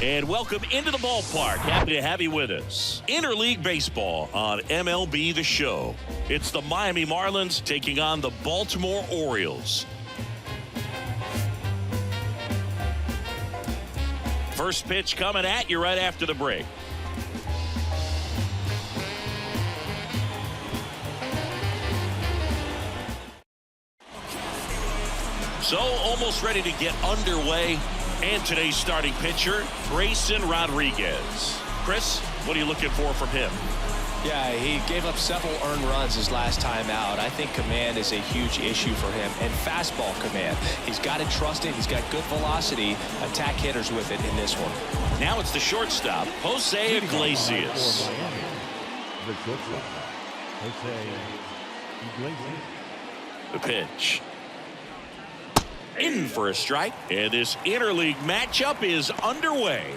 And welcome into the ballpark. Happy to have you with us. Interleague Baseball on MLB The Show. It's the Miami Marlins taking on the Baltimore Orioles. First pitch coming at you right after the break. So almost ready to get underway. And today's starting pitcher, Grayson Rodriguez. Chris, what are you looking for from him? Yeah, he gave up several earned runs his last time out. I think command is a huge issue for him, and fastball command. He's got to trust it. He's got good velocity. Attack hitters with it in this one. Now it's the shortstop, Jose Iglesias. The pitch. In for a strike, and this interleague matchup is underway.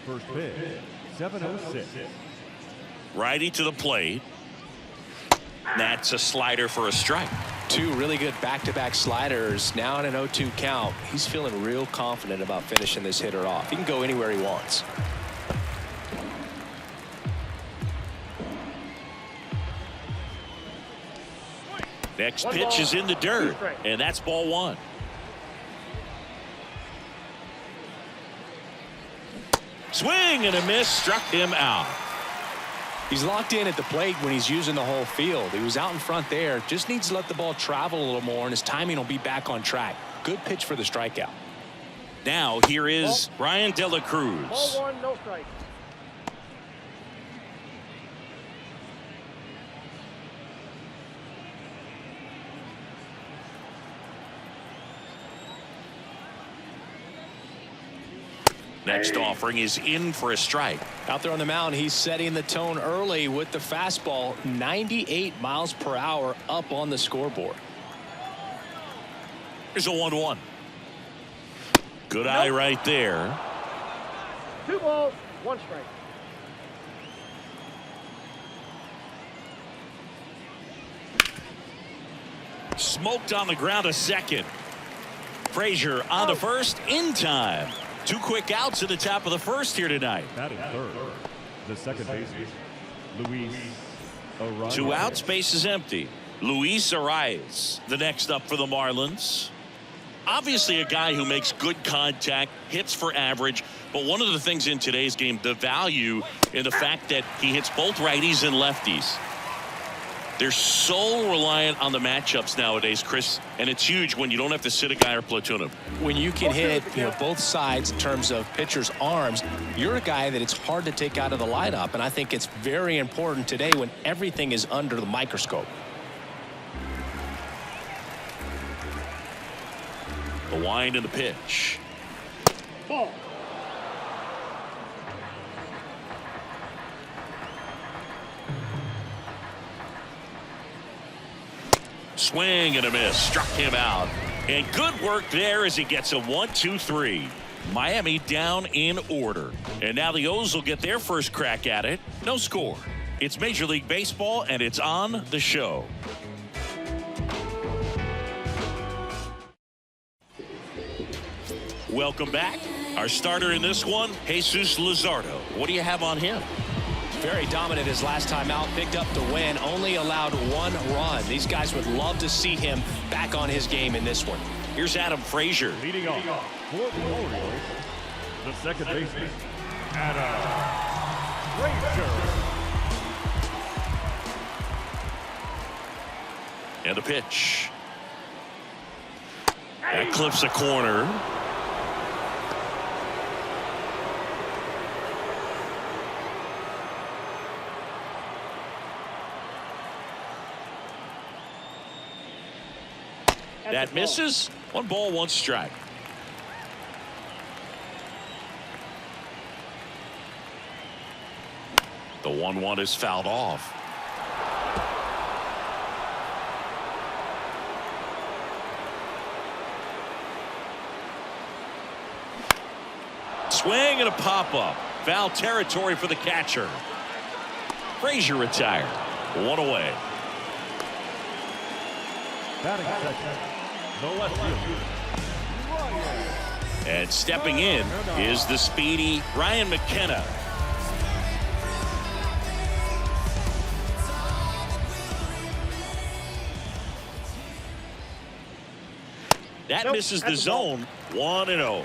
First pitch, 7:06. Righty to the plate. That's a slider for a strike. Two really good back-to-back sliders. Now in an 0-2 count. He's feeling real confident about finishing this hitter off. He can go anywhere he wants. Next pitch is in the dirt, and that's ball one. Swing and a miss, struck him out. He's locked in at the plate when he's using the whole field. He was out in front there. Just needs to let the ball travel a little more, and his timing will be back on track. Good pitch for the strikeout. Now here is Brian De La Cruz. Ball one, no strike. Next offering is in for a strike. Out there on the mound, he's setting the tone early with the fastball. 98 miles per hour up on the scoreboard. Here's a 1-1. Good eye right there. 2 balls, 1 strike. Smoked on the ground a second. Frazier on the first in time. 2 quick outs at the top of the first here tonight. Batting third, the second baseman, Luis Arias. 2 outs, base is empty. Luis Arias, the next up for the Marlins. Obviously a guy who makes good contact, hits for average, but one of the things in today's game, the value in the fact that he hits both righties and lefties. They're so reliant on the matchups nowadays, Chris, and it's huge when you don't have to sit a guy or platoon him. When you can hit both sides in terms of pitchers' arms, you're a guy that it's hard to take out of the lineup, and I think it's very important today when everything is under the microscope. The wind and the pitch. Ball. Swing and a miss, struck him out. And good work there as he gets a 1-2-3. Miami down in order. And now the O's will get their first crack at it. No score. It's Major League Baseball, and it's on the show. Welcome back. Our starter in this one, Jesus Luzardo. What do you have on him? Very dominant his last time out, picked up the win, only allowed 1 run. These guys would love to see him back on his game in this one. Here's Adam Frazier. Leading off for the Orioles, the second baseman, Adam Frazier. And the pitch. That clips a corner. That misses. 1 ball, 1 strike. The 1-1 is fouled off. Swing and a pop-up. Foul territory for the catcher. Frazier retired. 1 away. Batting second, the left fielder, And stepping in is the speedy Ryan McKenna. That misses the zone. 1-0.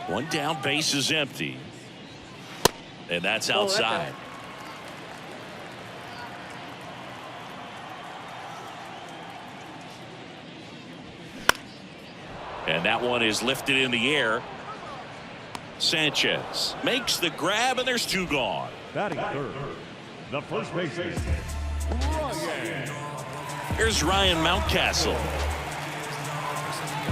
One down, base is empty. And that's outside. And that one is lifted in the air. Sanchez makes the grab, and there's two gone. Batting third, the first baseman, Ryan. Here's Ryan Mountcastle.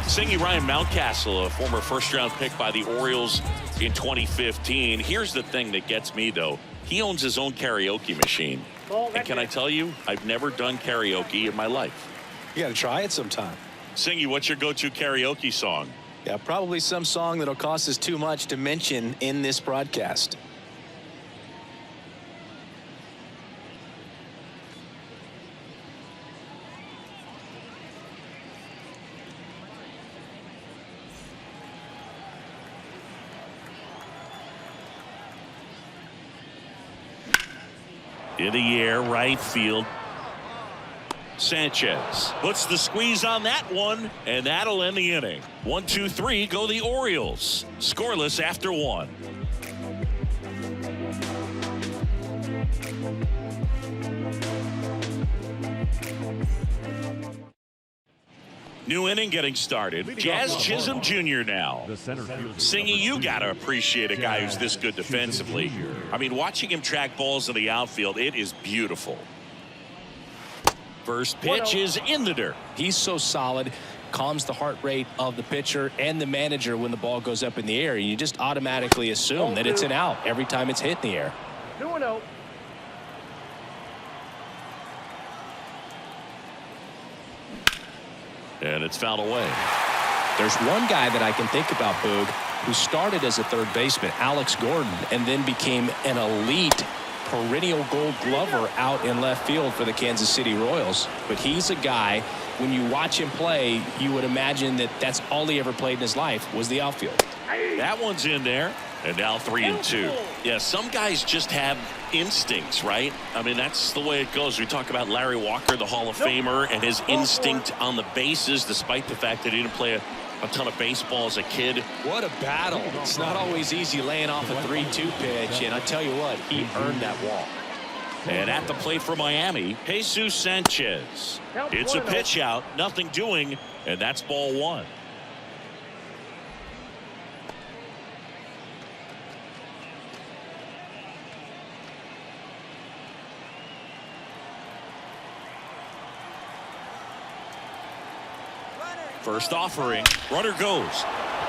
Singing Ryan Mountcastle, a former first-round pick by the Orioles in 2015. Here's the thing that gets me, though. He owns his own karaoke machine. And can I tell you, I've never done karaoke in my life. You got to try it sometime. Singy, what's your go-to karaoke song? Yeah, probably some song that'll cost us too much to mention in this broadcast. In the air, right field. Sanchez puts the squeeze on that one, and that'll end the inning. 1-2-3 go the Orioles. Scoreless after one. New inning getting started. Jazz Chisholm Jr. now. Singy, you got to appreciate a guy who's this good defensively. I mean, watching him track balls in the outfield, it is beautiful. First pitch is in the dirt. He's so solid, calms the heart rate of the pitcher and the manager when the ball goes up in the air. You just automatically assume that it's an out every time it's hit in the air. 2-0. And it's fouled away. There's one guy that I can think about, Boog, who started as a third baseman, Alex Gordon, and then became an elite perennial gold glover out in left field for the Kansas City Royals. But he's a guy, when you watch him play, you would imagine that that's all he ever played in his life was the outfield. That one's in there. And now 3-2. Yeah, some guys just have instincts, right? I mean, that's the way it goes. We talk about Larry Walker, the Hall of Famer, and his instinct on the bases, despite the fact that he didn't play a ton of baseball as a kid. What a battle. It's not always easy laying off a 3-2 pitch, and I tell you what, he earned that walk. And at the plate for Miami, Jesus Sanchez. It's a pitch out, nothing doing, and that's ball one. First offering, runner goes.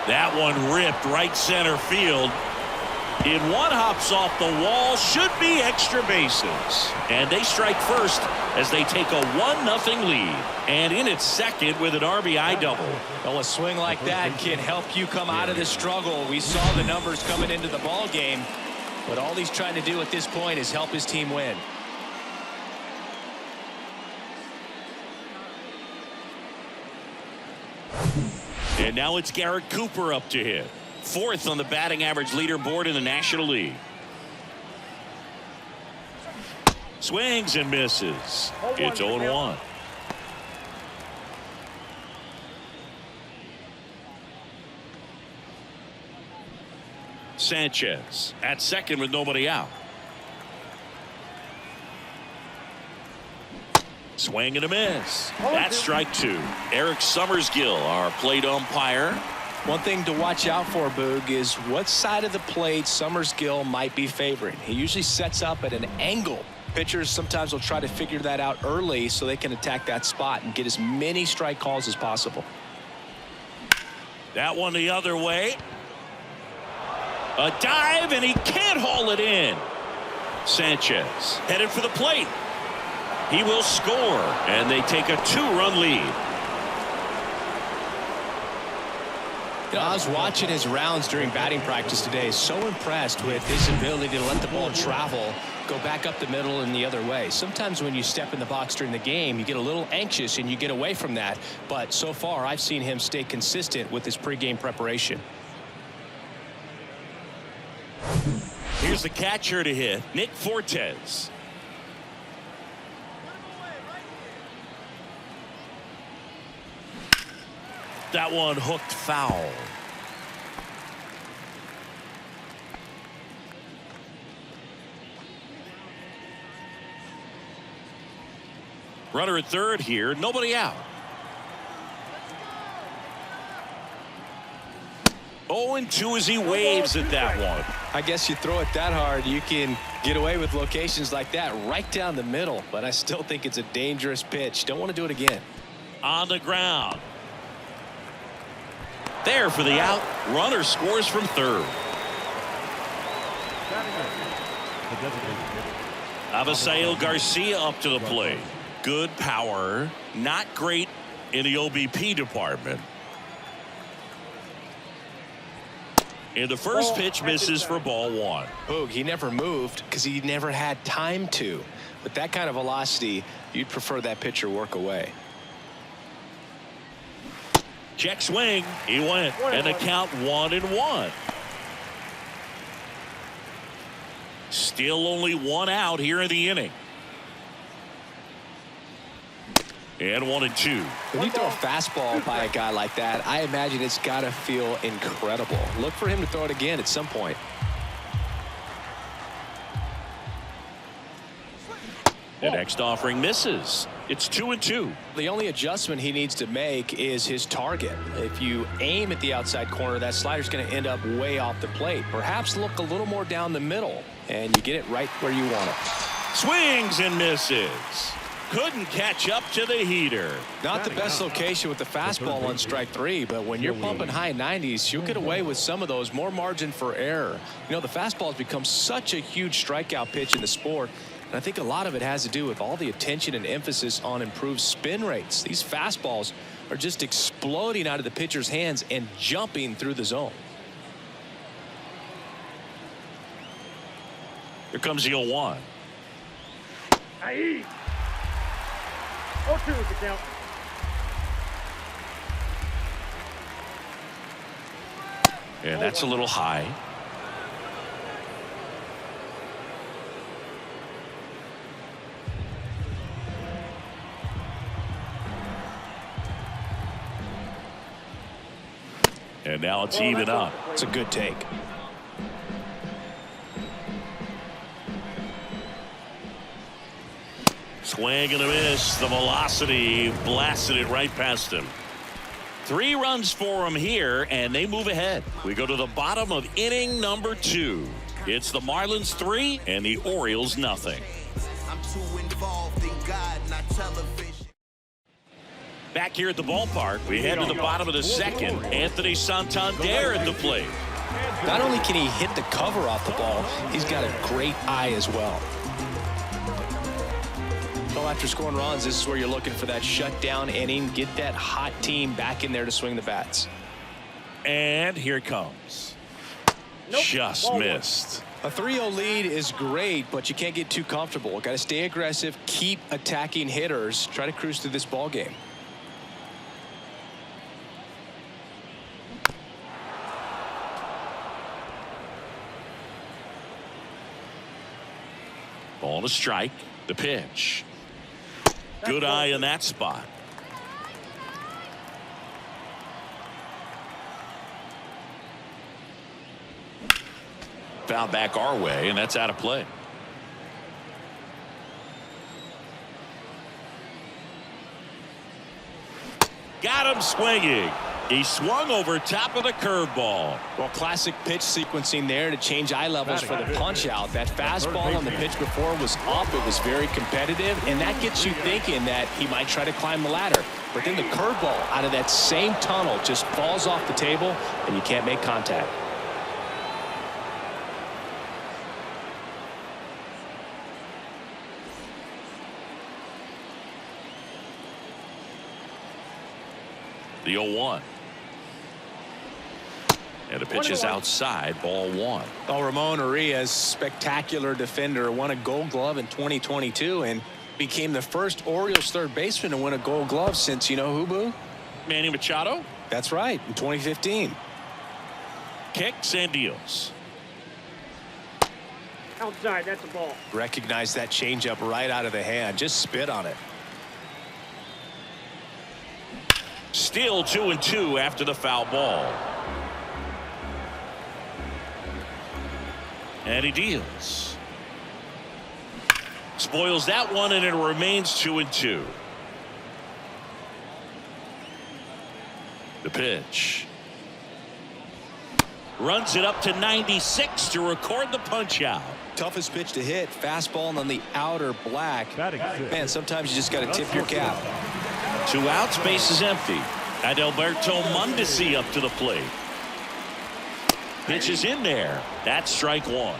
That one ripped right center field. In one hops off the wall, should be extra bases. And they strike first as they take a 1-0 lead. And in at second with an RBI double. Well, a swing like that can help you come out of the struggle. We saw the numbers coming into the ball game, but all he's trying to do at this point is help his team win. And now it's Garrett Cooper up to hit. Fourth on the batting average leaderboard in the National League. Swings and misses. It's 0-1. Sanchez at second with nobody out. Swing and a miss. That's strike two. Eric Summersgill, our plate umpire. One thing to watch out for, Boog, is what side of the plate Summersgill might be favoring. He usually sets up at an angle. Pitchers sometimes will try to figure that out early so they can attack that spot and get as many strike calls as possible. That one the other way. A dive, and he can't haul it in. Sanchez headed for the plate. He will score, and they take a 2-run lead. You know, I was watching his rounds during batting practice today. So impressed with his ability to let the ball travel, go back up the middle and the other way. Sometimes when you step in the box during the game, you get a little anxious and you get away from that. But so far, I've seen him stay consistent with his pregame preparation. Here's the catcher to hit, Nick Fortes. That one hooked foul. Runner at third here, nobody out. 0-2 as he waves at that one. I guess you throw it that hard, you can get away with locations like that right down the middle. But I still think it's a dangerous pitch. Don't want to do it again. On the ground. There for the out. Runner scores from third. Avisail Garcia up to the plate. Good power. Not great in the OBP department. And the first pitch misses for ball one. Boog, he never moved because he never had time to. With that kind of velocity, you'd prefer that pitcher work away. Check swing. He went. And the count 1-1. Still only one out here in the inning. And 1-2. When you throw a fastball by a guy like that, I imagine it's got to feel incredible. Look for him to throw it again at some point. The next offering misses. It's 2-2. The only adjustment he needs to make is his target. If you aim at the outside corner, that slider's going to end up way off the plate. Perhaps look a little more down the middle, and you get it right where you want it. Swings and misses. Couldn't catch up to the heater. Not the best location with the fastball on strike three, but when you're pumping high 90s, you'll get away with some of those. More margin for error. You know, the fastball has become such a huge strikeout pitch in the sport. And I think a lot of it has to do with all the attention and emphasis on improved spin rates. These fastballs are just exploding out of the pitcher's hands and jumping through the zone. Here comes the 0-1. 0-2 is the count. And that's a little high. And now it's even up. It's a good take. Swing and a miss. The velocity blasted it right past him. 3 runs for him here, and they move ahead. We go to the bottom of inning number 2. It's the Marlins 3 and the Orioles nothing. I'm too involved in God, not television. Back here at the ballpark, we head to the bottom of the second. Anthony Santander at the plate. Not only can he hit the cover off the ball, he's got a great eye as well. Well, after scoring runs, this is where you're looking for that shutdown inning. Get that hot team back in there to swing the bats. And here it comes. Just missed. A 3-0 lead is great, but you can't get too comfortable. Got to stay aggressive, keep attacking hitters, try to cruise through this ball game. Ball to strike. The pitch. Good eye in that spot. Foul back our way, and that's out of play. Got him swinging. He swung over top of the curveball. Well, classic pitch sequencing there to change eye levels for the punch out. That fastball on the pitch before was up. It was very competitive, and that gets you thinking that he might try to climb the ladder. But then the curveball out of that same tunnel just falls off the table, and you can't make contact. The 0-1. And the pitch is outside, ball 1. Oh, Ramon Urias, spectacular defender, won a Gold Glove in 2022 and became the first Orioles third baseman to win a Gold Glove since, you know who, Boo? Manny Machado. That's right, in 2015. Kicks and deals. Outside, that's a ball. Recognize that changeup right out of the hand. Just spit on it. Still 2-2 after the foul ball. And he deals. Spoils that one, and it remains 2-2. The pitch. Runs it up to 96 to record the punch out. Toughest pitch to hit, fastball on the outer black. Batting sixth. Man, sometimes you just got to tip your cap. 2 outs, base is empty. Adalberto Mondesi up to the plate. Pitch is in there. That's strike 1.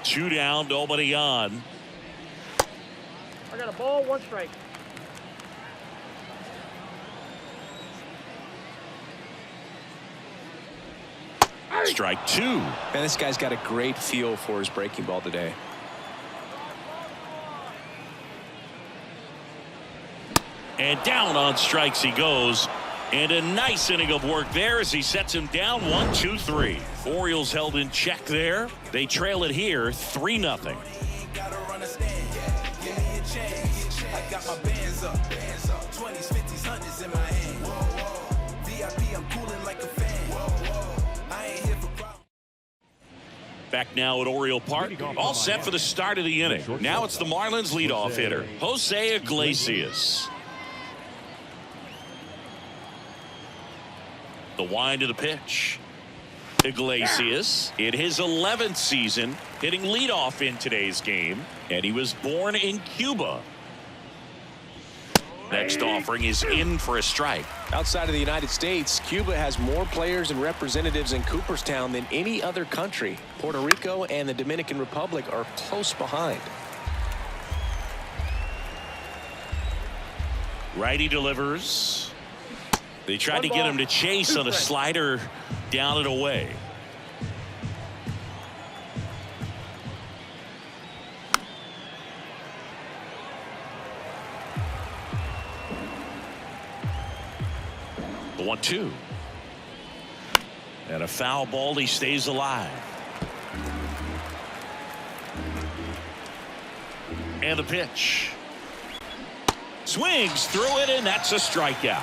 Two down, nobody on. I got a ball, 1 strike. Strike 2. Man, this guy's got a great feel for his breaking ball today. And down on strikes he goes. And a nice inning of work there as he sets him down 1-2-3. Orioles held in check there. They trail it here 3-0. Back now at Oriole Park, all set for the start of the inning. Now it's the Marlins leadoff hitter, Jose Iglesias. The wind of the pitch. Iglesias in his 11th season hitting leadoff in today's game, and he was born in Cuba. Next offering is in for a strike. Outside of the United States, Cuba has more players and representatives in Cooperstown than any other country. Puerto Rico and the Dominican Republic are close behind. Righty delivers. They tried to get him to chase on a slider down and away. The 1-2. And a foul ball. He stays alive. And the pitch. Swings through it, and that's a strikeout.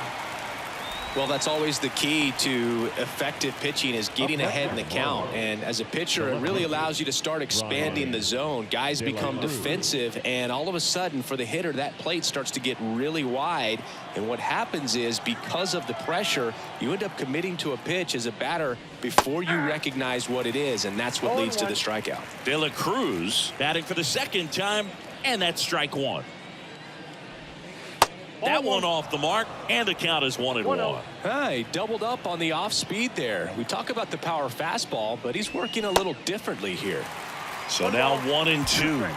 Well, that's always the key to effective pitching, is getting ahead in the count. And as a pitcher, it really allows you to start expanding the zone. Guys become defensive, and all of a sudden, for the hitter, that plate starts to get really wide. And what happens is, because of the pressure, you end up committing to a pitch as a batter before you recognize what it is, and that's what leads to the strikeout. De La Cruz batting for the second time, and that's strike 1. That one off the mark, and the count is 1-1. He doubled up on the off speed there. We talk about the power fastball, but he's working a little differently here. So now 1-2.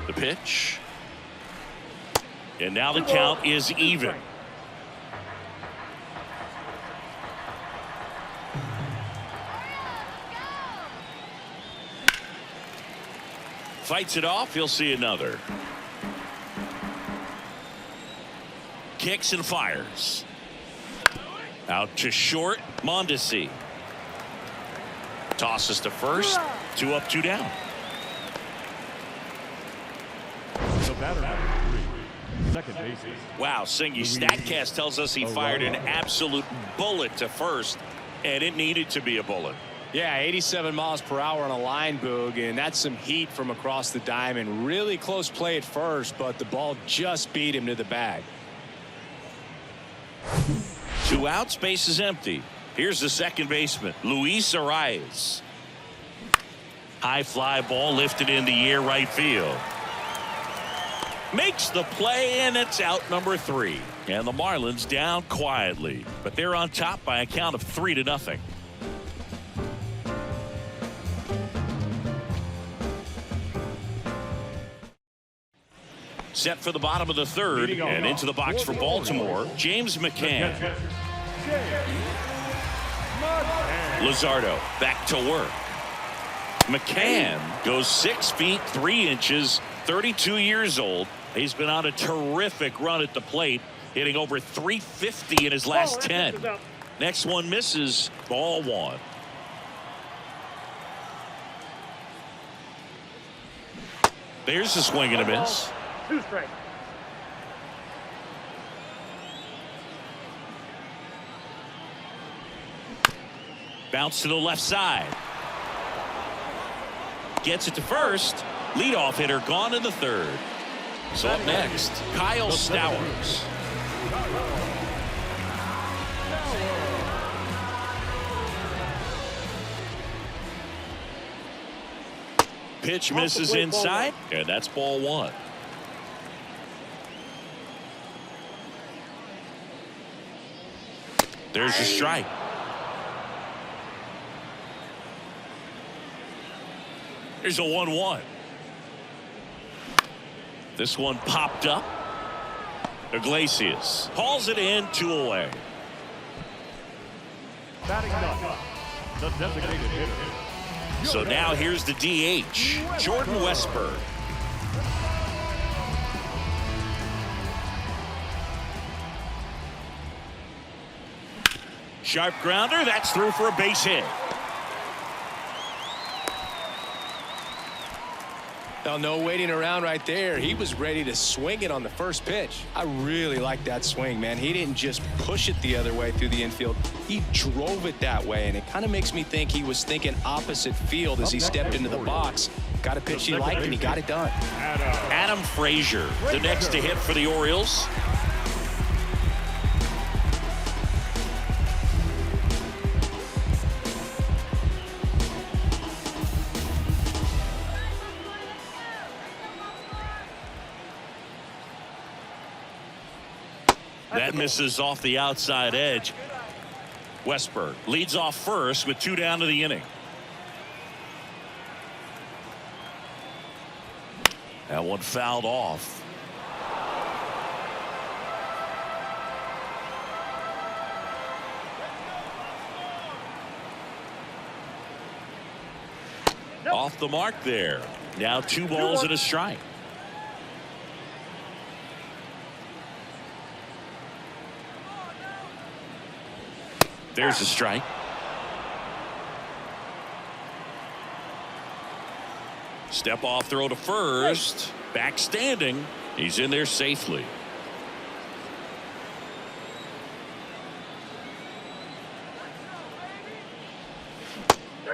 The pitch. And now the count is even. Fights it off. He'll see another. Kicks and fires. Out to short. Mondesi. Tosses to first. 2 up, 2 down. The batter number 3, second baseman. Wow, Singy, StatCast tells us he fired an absolute bullet to first, and it needed to be a bullet. Yeah, 87 miles per hour on a line, Boog, and that's some heat from across the diamond. Really close play at first, but the ball just beat him to the bag. 2 outs, base is empty. Here's the second baseman, Luis Arias. High fly ball lifted in the air right field. Makes the play, and it's out number 3. And the Marlins down quietly, but they're on top by a count of 3-0. Set for the bottom of the 3rd, and into the box for Baltimore, James McCann. Luzardo back to work. McCann goes 6 feet 3 inches, 32 years old. He's been on a terrific run at the plate, hitting over 350 in his last 10. Next one misses, ball 1. There's a swing and a miss. 2 strikes. Bounce to the left side. Gets it to first. Leadoff hitter gone in the 3rd. So up next, Kyle Stowers. Pitch misses inside, and that's ball 1. There's a strike. There's a 1-1. This one popped up. Iglesias hauls it in, 2 away. Batting up, the designated hitter. So now here's the DH, Jordan Westburg. Sharp grounder, that's through for a base hit. Now, no waiting around right there. He was ready to swing it on the first pitch. I really like that swing, man. He didn't just push it the other way through the infield. He drove it that way, and it kind of makes me think he was thinking opposite field as he stepped into the box. Got a pitch he liked, and he got it done. Adam Frazier, the next to hit for the Orioles. That misses off the outside edge. Westburg leads off first with 2 down to the inning. That one fouled off. Off the mark there. Now 2 balls and a strike. There's a strike. Step off throw to first. Back standing. He's in there safely.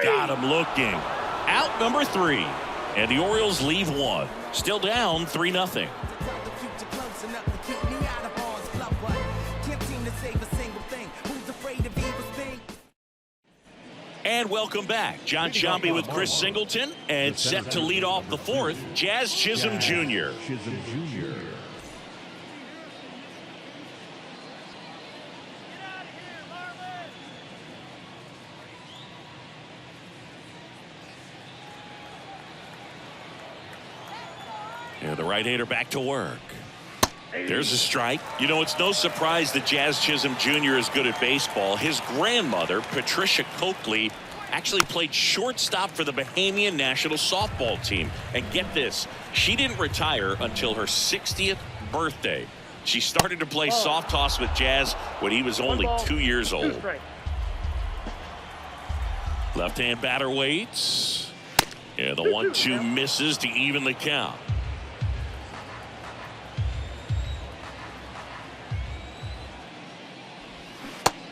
Got him looking. Out number 3. And the Orioles leave 1. Still down 3-0. And welcome back. John Sciambi with Chris Singleton, and set to lead off the 4th, Jazz Chisholm Jr. Yeah, the right-hander back to work. There's a strike. You know, it's no surprise that Jazz Chisholm Jr. is good at baseball. His grandmother, Patricia Coakley, actually played shortstop for the Bahamian national softball team. And get this, she didn't retire until her 60th birthday. She started to play soft toss with Jazz when he was only 2 years old. Left-hand batter waits. Yeah, the 1-2 misses to even the count.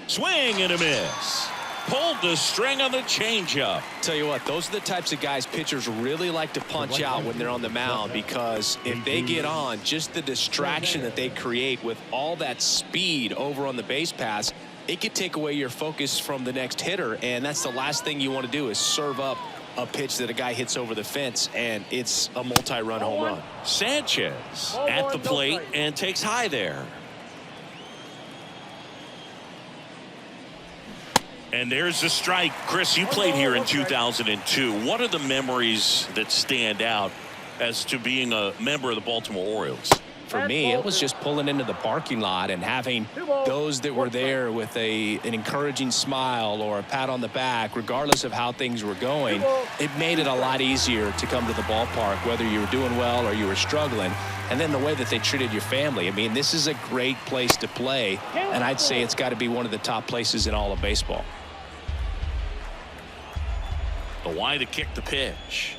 Swing and a miss. Pulled the string on the changeup. Tell you what, those are the types of guys pitchers really like to punch out when they're on the mound, because if they get on, just the distraction that they create with all that speed over on the base pass, it could take away your focus from the next hitter, and that's the last thing you want to do is serve up a pitch that a guy hits over the fence, and it's a multi-run home run. Sanchez at the plate and takes high there. And there's the strike. Chris, you played here in 2002. What are the memories that stand out as to being a member of the Baltimore Orioles? For me, it was just pulling into the parking lot and having those that were there with an encouraging smile or a pat on the back, regardless of how things were going. It made it a lot easier to come to the ballpark, whether you were doing well or you were struggling. And then the way that they treated your family. I mean, this is a great place to play, and I'd say it's got to be one of the top places in all of baseball. The wide to kick the pitch.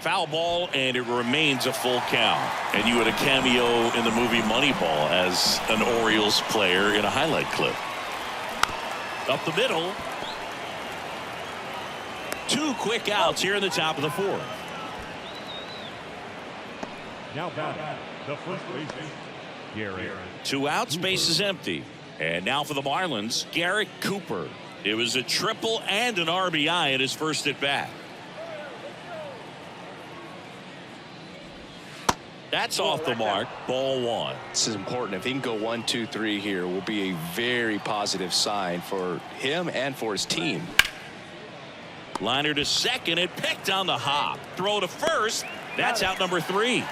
Foul ball, and it remains a full count. And you had a cameo in the movie Moneyball as an Orioles player in a highlight clip. Up the middle. 2 quick outs here in the top of the 4th. Now batting, the first baseman, Gary. 2 outs, base is empty. And now for the Marlins, Garrett Cooper. It was a triple and an RBI at his first at bat. That's off the mark. Ball 1. This is important. If he can go 1, 2, 3 here, will be a very positive sign for him and for his team. Liner to second. It picked on the hop. Throw to first. That's out number 3.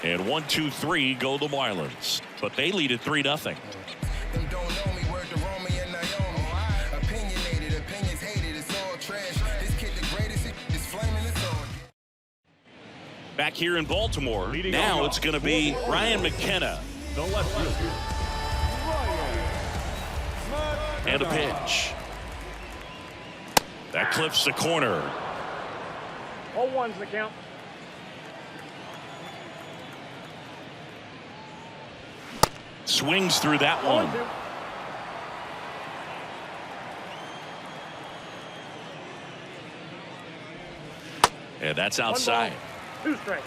And 1, 2, 3 go the Marlins. But they lead at 3-0. Back here in Baltimore, now it's going to be Ryan McKenna. The left fielder, Ryan. And a pitch. That clips the corner. 0-1's the count. Swings through that one. 0-2. And that's outside. 2 strikes.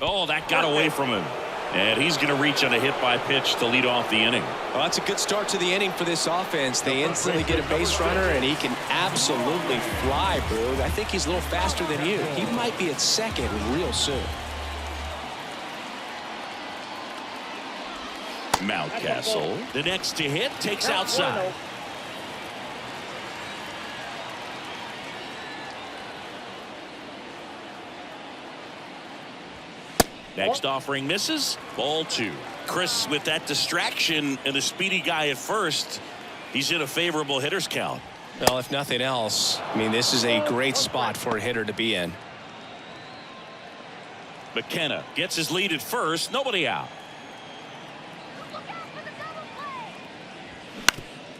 Oh, that got away from him. And he's going to reach on a hit by pitch to lead off the inning. Well, that's a good start to the inning for this offense. They instantly get a base runner, and he can absolutely fly, Boog. I think he's a little faster than you. He might be at second real soon. Mountcastle, the next to hit, takes outside. Next offering misses. Ball 2. Chris, with that distraction and a speedy guy at first, he's in a favorable hitter's count. Well, if nothing else, I mean, this is a great spot for a hitter to be in. McKenna gets his lead at first. Nobody out.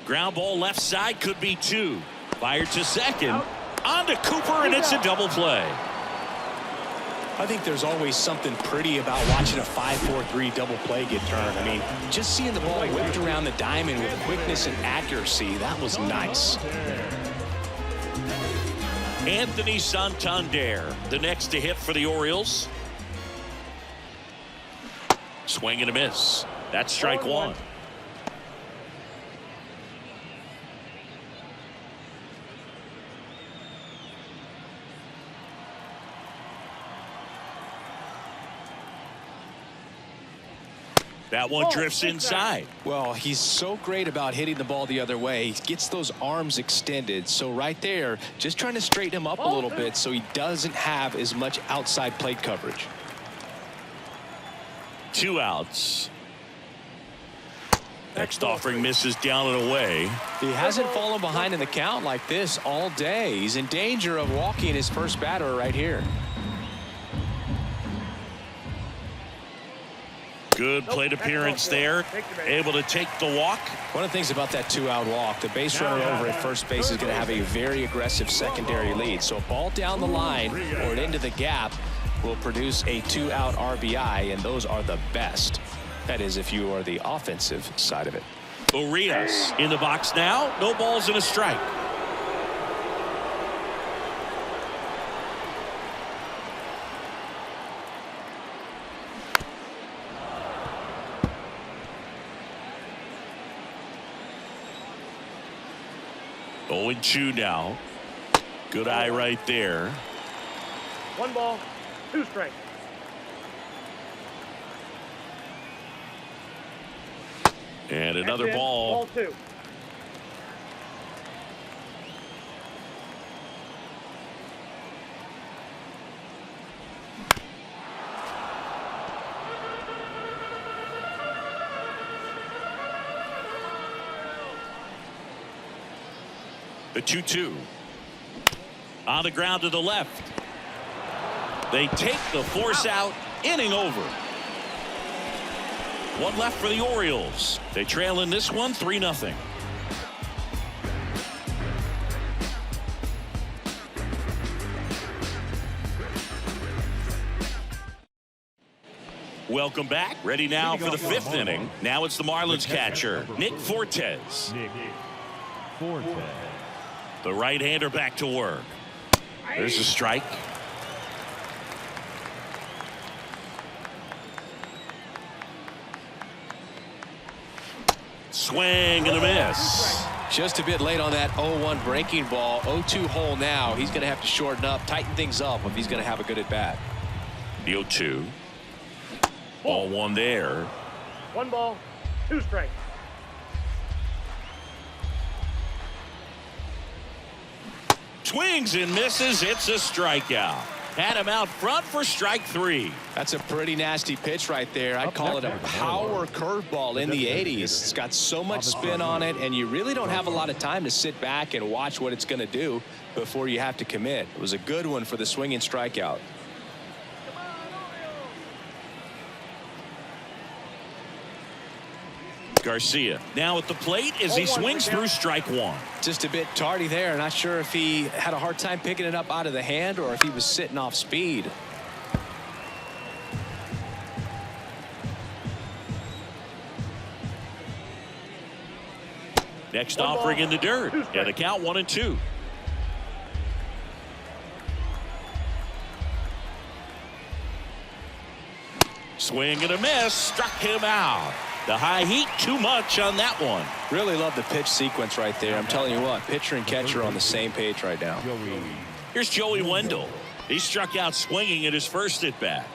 Ground ball left side, could be 2. Fired to second. On to Cooper, and it's a double play. I think there's always something pretty about watching a 5-4-3 double play get turned. I mean, just seeing the ball whipped around the diamond with quickness and accuracy, that was nice. Anthony Santander, the next to hit for the Orioles. Swing and a miss. That's strike 1. That one drifts inside. Well, he's so great about hitting the ball the other way. He gets those arms extended. So right there, just trying to straighten him up a little bit so he doesn't have as much outside plate coverage. 2 outs. Next offering misses down and away. He hasn't fallen behind in the count like this all day. He's in danger of walking his first batter right here. Good plate appearance there. Able to take the walk. One of the things about that 2-out walk, the base runner over at first base is going to have a very aggressive secondary lead. So a ball down the line or into the gap will produce a 2-out RBI, and those are the best. That is, if you are the offensive side of it. Urias in the box now. No balls and a strike. 0-2 now. Good eye right there. 1 ball, 2 strikes. And another That's it. ball. Ball 2. The 2-2. On the ground to the left. They take the force out. Inning over. 1 left for the Orioles. They trail in this one 3-0. Welcome back. Ready now for the 5th inning. Now it's the Marlins catcher, Nick Fortes. Nick Fortes. The right-hander back to work. There's a strike. Swing and a miss. Just a bit late on that 0-1 breaking ball. 0-2 hole now. He's going to have to shorten up, tighten things up if he's going to have a good at bat. The 0-2. Ball 1 there. 1 ball, 2 strikes. Swings and misses. It's a strikeout. Had him out front for strike 3. That's a pretty nasty pitch right there. I'd call it a power curveball in the 80s. It's got so much spin on it, and you really don't have a lot of time to sit back and watch what it's going to do before you have to commit. It was a good one for the swinging strikeout. Garcia now at the plate as he swings through strike 1. Just a bit tardy there. Not sure if he had a hard time picking it up out of the hand or if he was sitting off speed. Next offering in the dirt. And the count 1-2. Swing and a miss. Struck him out. The high heat too much on that one. Really love the pitch sequence right there. I'm telling you what, pitcher and catcher are on the same page right now. Here's Joey Wendell. He struck out swinging at his first at bat.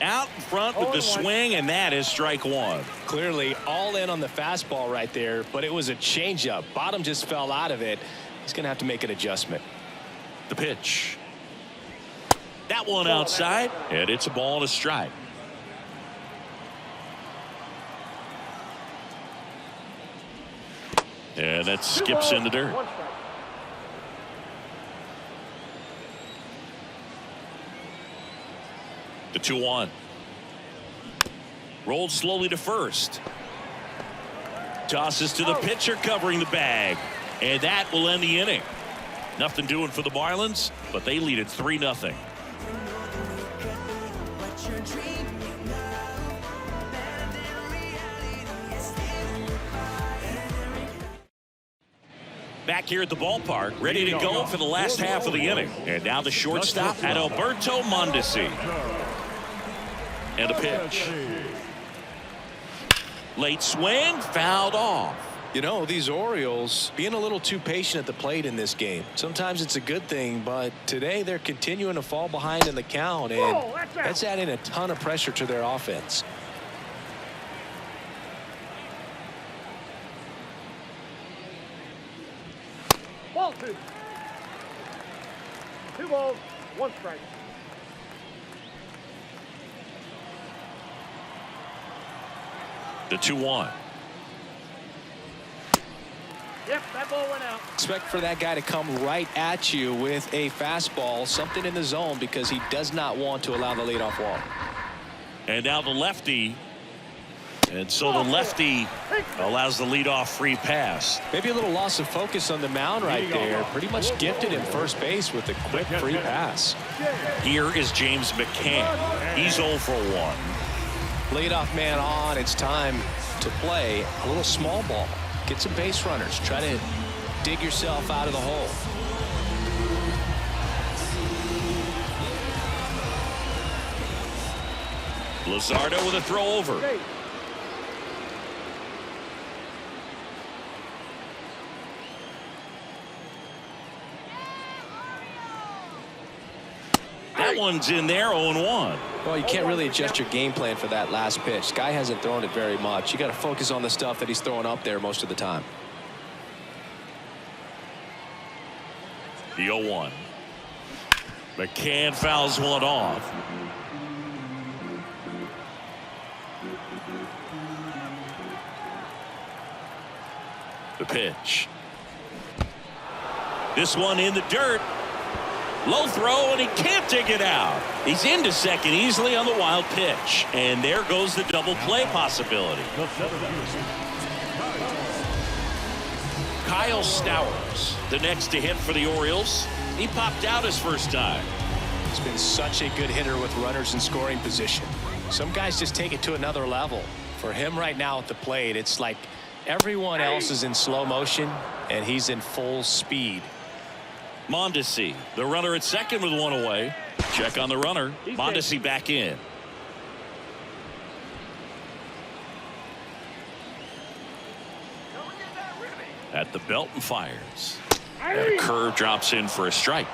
Out in front with the swing, and that is strike 1. Clearly all in on the fastball right there, but it was a changeup. Bottom just fell out of it. He's going to have to make an adjustment. The pitch. That one outside, and it's a ball and a strike. And that skips in the dirt. The 2-1. Rolled slowly to first. Tosses to the pitcher covering the bag. And that will end the inning. Nothing doing for the Marlins, but they lead it 3-0. Back here at the ballpark, ready to go for the last half of the inning. And now the shortstop, Adalberto Mondesi. And a pitch. Late swing, fouled off. You know, these Orioles being a little too patient at the plate in this game. Sometimes it's a good thing, but today they're continuing to fall behind in the count, and that's adding a ton of pressure to their offense. Ball 2. 2 balls, 1 strike. The 2-1. Yep, that ball went out. Expect for that guy to come right at you with a fastball, something in the zone, because he does not want to allow the leadoff walk. And now the lefty. And so the lefty allows the leadoff free pass. Maybe a little loss of focus on the mound right there. Pretty much gifted him first base with a quick free pass. Here is James McCann. He's 0 for 1. Leadoff man on. It's time to play a little small ball. Get some base runners. Try to dig yourself out of the hole. Luzardo with a throw over. That one's in there, 0-1. Well, you can't really adjust your game plan for that last pitch. Guy hasn't thrown it very much. You got to focus on the stuff that he's throwing up there most of the time. The 0-1. McCann fouls one off. The pitch. This one in the dirt. Low throw, and he can't dig it out. He's into second easily on the wild pitch. And there goes the double play possibility. Kyle Stowers, the next to hit for the Orioles. He popped out his first time. He's been such a good hitter with runners in scoring position. Some guys just take it to another level. For him right now at the plate, it's like everyone else is in slow motion, and he's in full speed. Mondesi, the runner at second with one away. Check on the runner. Mondesi back in. At the belt and fires. And a curve drops in for a strike.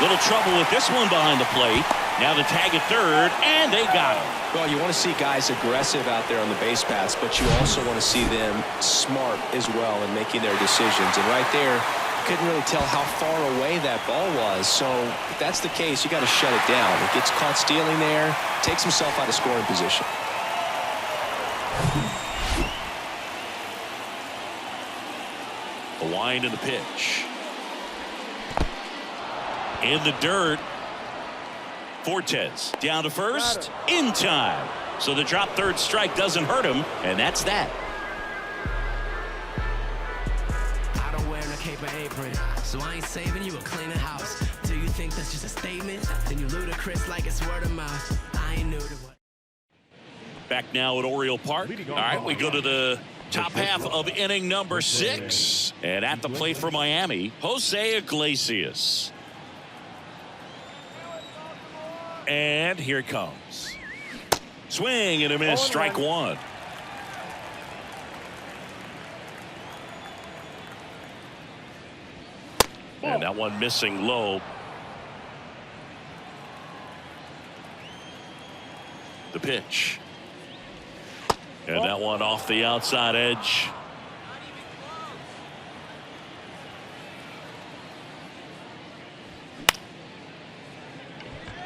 Little trouble with this one behind the plate. Now the tag at third, and they got him. Well, you want to see guys aggressive out there on the base paths, but you also want to see them smart as well in making their decisions. And right there, you couldn't really tell how far away that ball was. So if that's the case, you got to shut it down. It gets caught stealing there, takes himself out of scoring position. The wind and the pitch. In the dirt. Fortes down to first in time. So the drop third strike doesn't hurt him, and that's that. I don't wear no cape or apron, so I ain't saving you a cleaner house. Do you think that's just a statement? Then you ludicrous like it's word of mouth. I ain't new to what. Back now at Oriole Park. All right, we go to the top half of inning number 6. And at the plate for Miami, Jose Iglesias. And here it comes. Swing and a miss, strike one. And that one missing low. The pitch. And that one off the outside edge.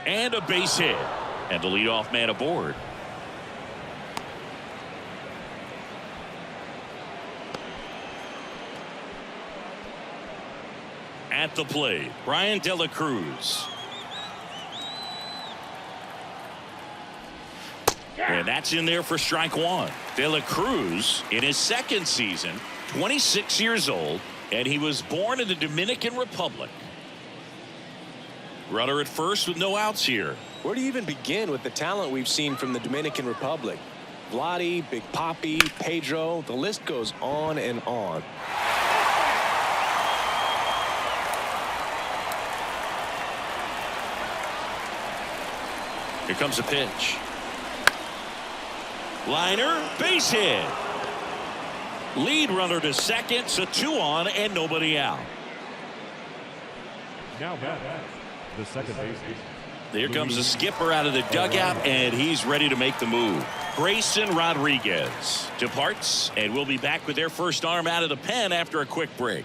And a base hit. And the leadoff man aboard. At the plate, Brian De La Cruz. And that's in there for strike one. De La Cruz in his second season, 26 years old, and he was born in the Dominican Republic. Runner at first with no outs here. Where do you even begin with the talent we've seen from the Dominican Republic? Vladdy, Big Papi, Pedro, the list goes on and on. Here comes a pitch. Liner, base hit. Lead runner to second, so 2 on and nobody out. Now back. The second base. There comes the skipper out of the dugout, and he's ready to make the move. Grayson Rodriguez departs, and we'll be back with their first arm out of the pen after a quick break.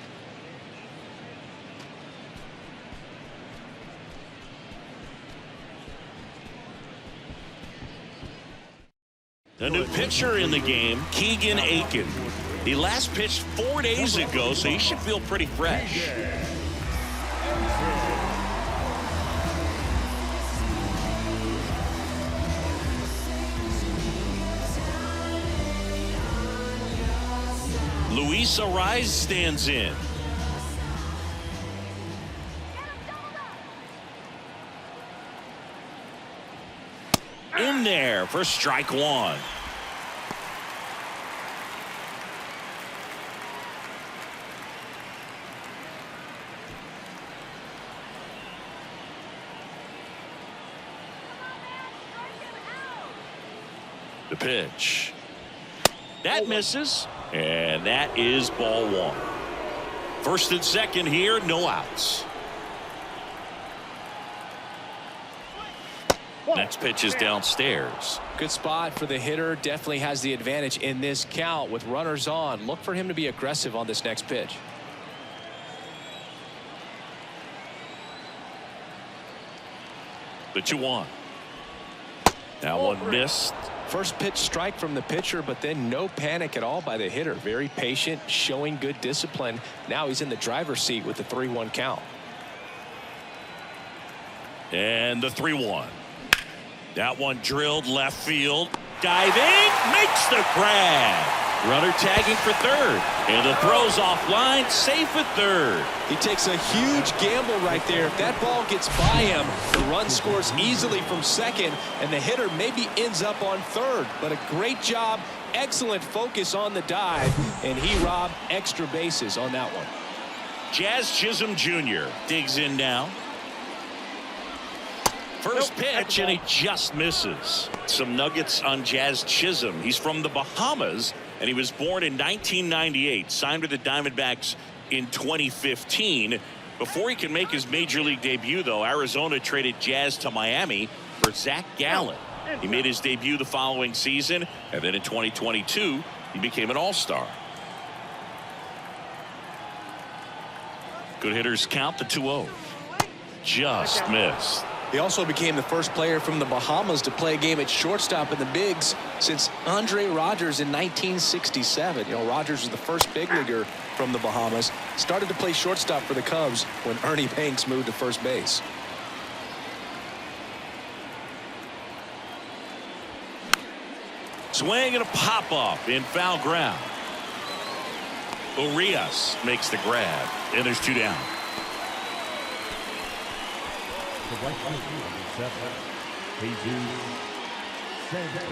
A new pitcher in the game, Keegan Aiken. He last pitched 4 days ago, so he should feel pretty fresh. Luis Arraez stands in. In there for strike one. The pitch. That misses, and that is ball one. First and second here, no outs. Next pitch is downstairs. Good spot for the hitter. Definitely has the advantage in this count with runners on. Look for him to be aggressive on this next pitch. The 2-1. That one missed. First pitch strike from the pitcher, but then no panic at all by the hitter. Very patient, showing good discipline. Now he's in the driver's seat with the 3-1 count. And the 3-1. That one drilled left field. Diving, makes the grab. Runner tagging for third. And the throw's offline, safe at third. He takes a huge gamble right there. If that ball gets by him, the run scores easily from second, and the hitter maybe ends up on third. But a great job, excellent focus on the dive, and he robbed extra bases on that one. Jazz Chisholm Jr. digs in now. First pitch, and he just misses. Some nuggets on Jazz Chisholm. He's from the Bahamas, and he was born in 1998. Signed with the Diamondbacks in 2015. Before he can make his major league debut, though, Arizona traded Jazz to Miami for Zach Gallen. He made his debut the following season, and then in 2022, he became an all-star. Good hitters count, the 2-0. Just missed. He also became the first player from the Bahamas to play a game at shortstop in the bigs since Andre Rogers in 1967. You know, Rogers was the first big leaguer from the Bahamas. Started to play shortstop for the Cubs when Ernie Banks moved to first base. Swing and a pop-up in foul ground. Urias makes the grab, and there's 2 down.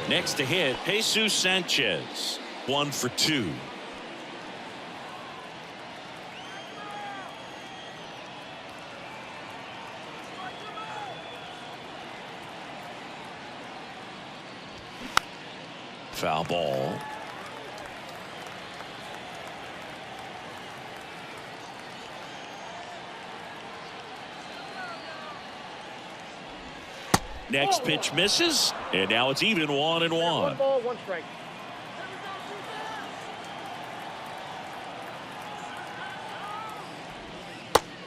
Next to hit, Jesus Sanchez. 1 for 2. Foul ball. Next pitch misses, and now it's even 1-1. 1 ball, 1 strike.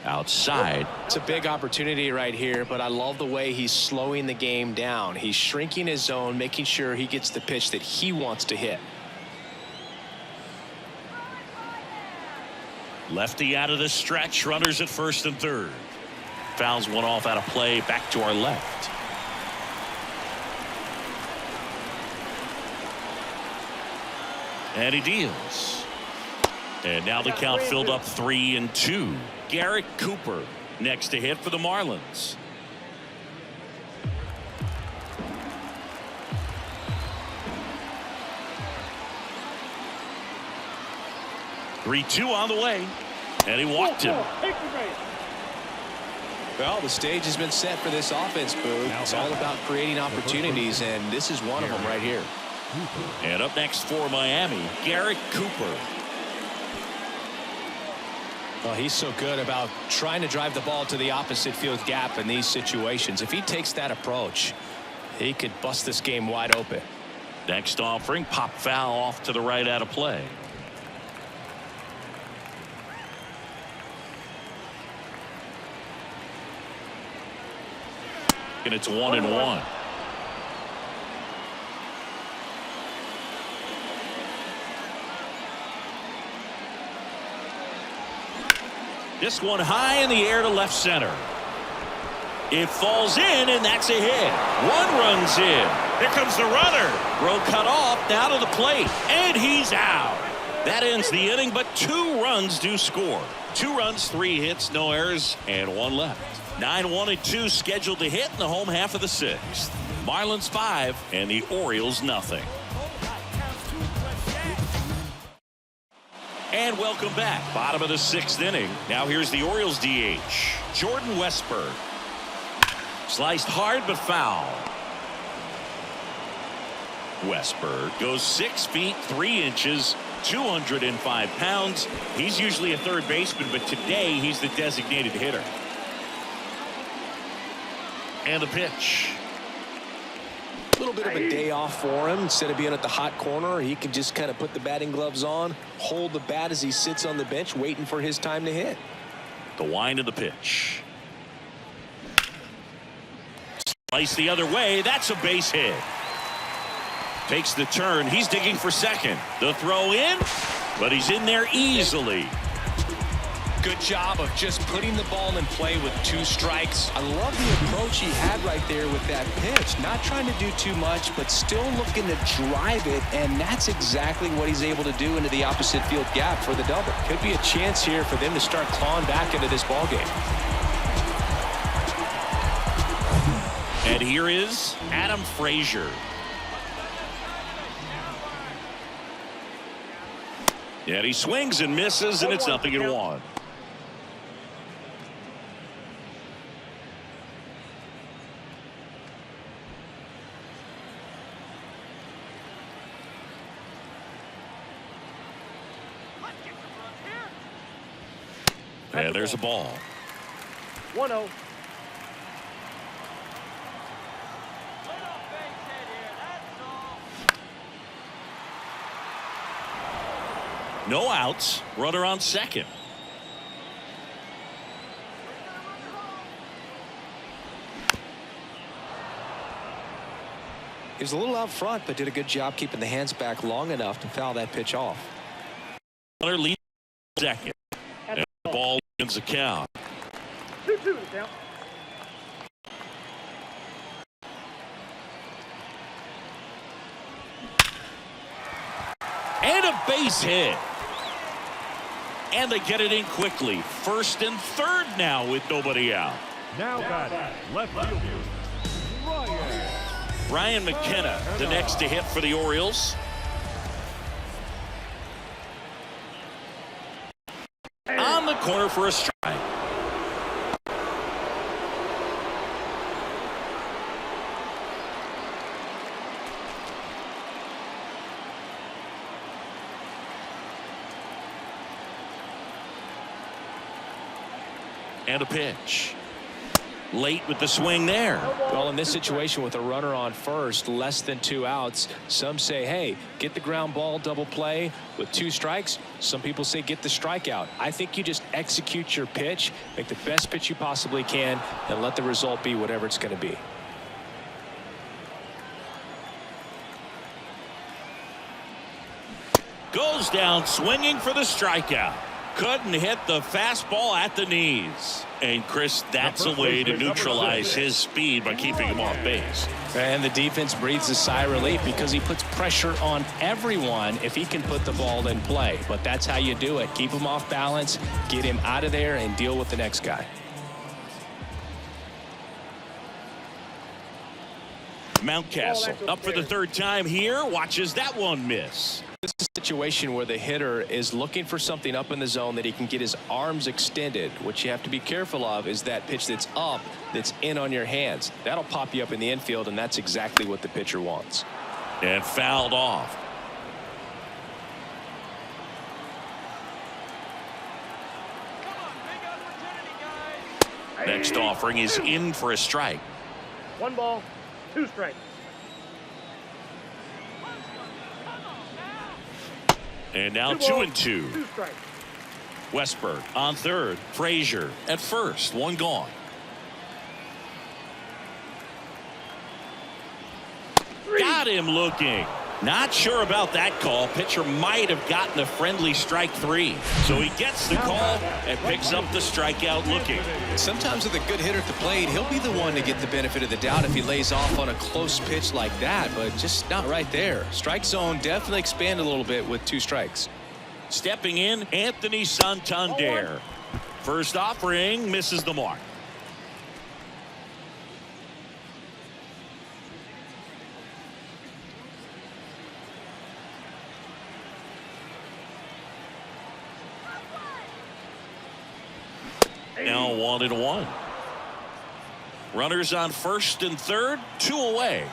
Outside. It's a big opportunity right here, but I love the way he's slowing the game down. He's shrinking his zone, making sure he gets the pitch that he wants to hit. Lefty out of the stretch, runners at first and third. Fouls one off out of play, back to our left. And he deals. And now the count filled up 3-2. Garrett Cooper next to hit for the Marlins. Three-2 on the way, and he walked him. Well, the stage has been set for this offense, Boo. It's all about creating opportunities, and this is one of them right here. And up next for Miami, Garrett Cooper. Well, he's so good about trying to drive the ball to the opposite field gap in these situations. If he takes that approach, he could bust this game wide open. Next offering, pop foul off to the right out of play. And it's 1-1. This one high in the air to left center. It falls in, and that's a hit. 1 run's in. Here comes the runner. Throw cut off, down to the plate, and he's out. That ends the inning, but 2 runs do score. 2 runs, 3 hits, no errors, and 1 left. 9-1-2 scheduled to hit in the home half of the 6th. Marlins 5 and the Orioles nothing. And welcome back. Bottom of the 6th inning. Now here's the Orioles DH, Jordan Westburg. Sliced hard but foul. Westberg goes 6 feet 3 inches, 205 pounds. He's usually a third baseman, but today he's the designated hitter. And the pitch. A little bit of a day off for him. Instead of being at the hot corner, he can just kind of put the batting gloves on, hold the bat as he sits on the bench waiting for his time to hit. The wind of the pitch. Slice the other way. That's a base hit. Takes the turn. He's digging for second. The throw in, but he's in there easily. Good job of just putting the ball in play with 2 strikes. I love the approach he had right there with that pitch. Not trying to do too much, but still looking to drive it, and that's exactly what he's able to do into the opposite field gap for the double. Could be a chance here for them to start clawing back into this ball game. And here is Adam Frazier. And he swings and misses, and it's 0-1. And there's a ball. 1-0. No outs. Runner on second. He was a little out front, but did a good job keeping the hands back long enough to foul that pitch off. Runner leads second. And the ball wins the count. 2-2 to count. And a base hit. And they get it in quickly. First and third now with nobody out. Now batting, left fielder, Ryan McKenna, the next to hit for the Orioles. On the corner for a strike. And a pitch. Late with the swing there. Well, in this situation with a runner on first, less than 2 outs, some say, hey, get the ground ball double play with 2 strikes. Some people say get the strikeout. I think you just execute your pitch, make the best pitch you possibly can, and let the result be whatever it's going to be. Goes down swinging for the strikeout. Couldn't hit the fastball at the knees. And Chris, that's a way to neutralize his speed by keeping him off base. And the defense breathes a sigh of relief because he puts pressure on everyone if he can put the ball in play. But that's how you do it. Keep him off balance, get him out of there, and deal with the next guy. Mountcastle up for the third time here. Watches that one miss. This is a situation where the hitter is looking for something up in the zone that he can get his arms extended. What you have to be careful of is that pitch that's up, that's in on your hands. That'll pop you up in the infield, and that's exactly what the pitcher wants. And fouled off. Next offering is in for a strike. 1 ball, 2 strikes. And now 2-2. 2 strikes. Westberg on third. Frazier at first. 1 gone. Got him looking. Not sure about that call. Pitcher might have gotten a friendly strike 3. So he gets the call and picks up the strikeout looking. Sometimes with a good hitter at the plate, he'll be the one to get the benefit of the doubt if he lays off on a close pitch like that, but just not right there. Strike zone definitely expanded a little bit with 2 strikes. Stepping in, Anthony Santander. First offering misses the mark. Now 1-1. Runners on first and third, 2 away.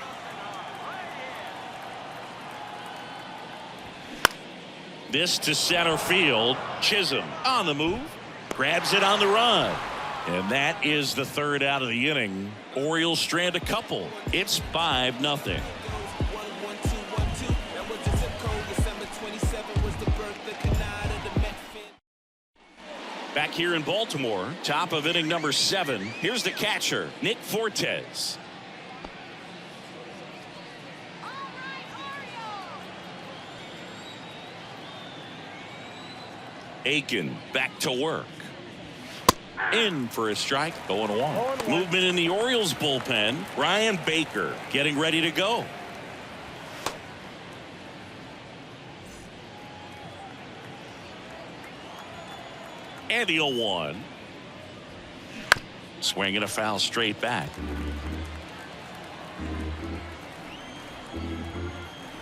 This to center field. Chisholm on the move. Grabs it on the run. And that is the third out of the inning. Orioles strand a couple. It's 5-0. Back here in Baltimore, top of inning number 7. Here's the catcher, Nick Fortes. Aiken back to work. In for a strike, 0-1. Movement in the Orioles bullpen. Ryan Baker getting ready to go. And the 0-1. Swinging a foul straight back.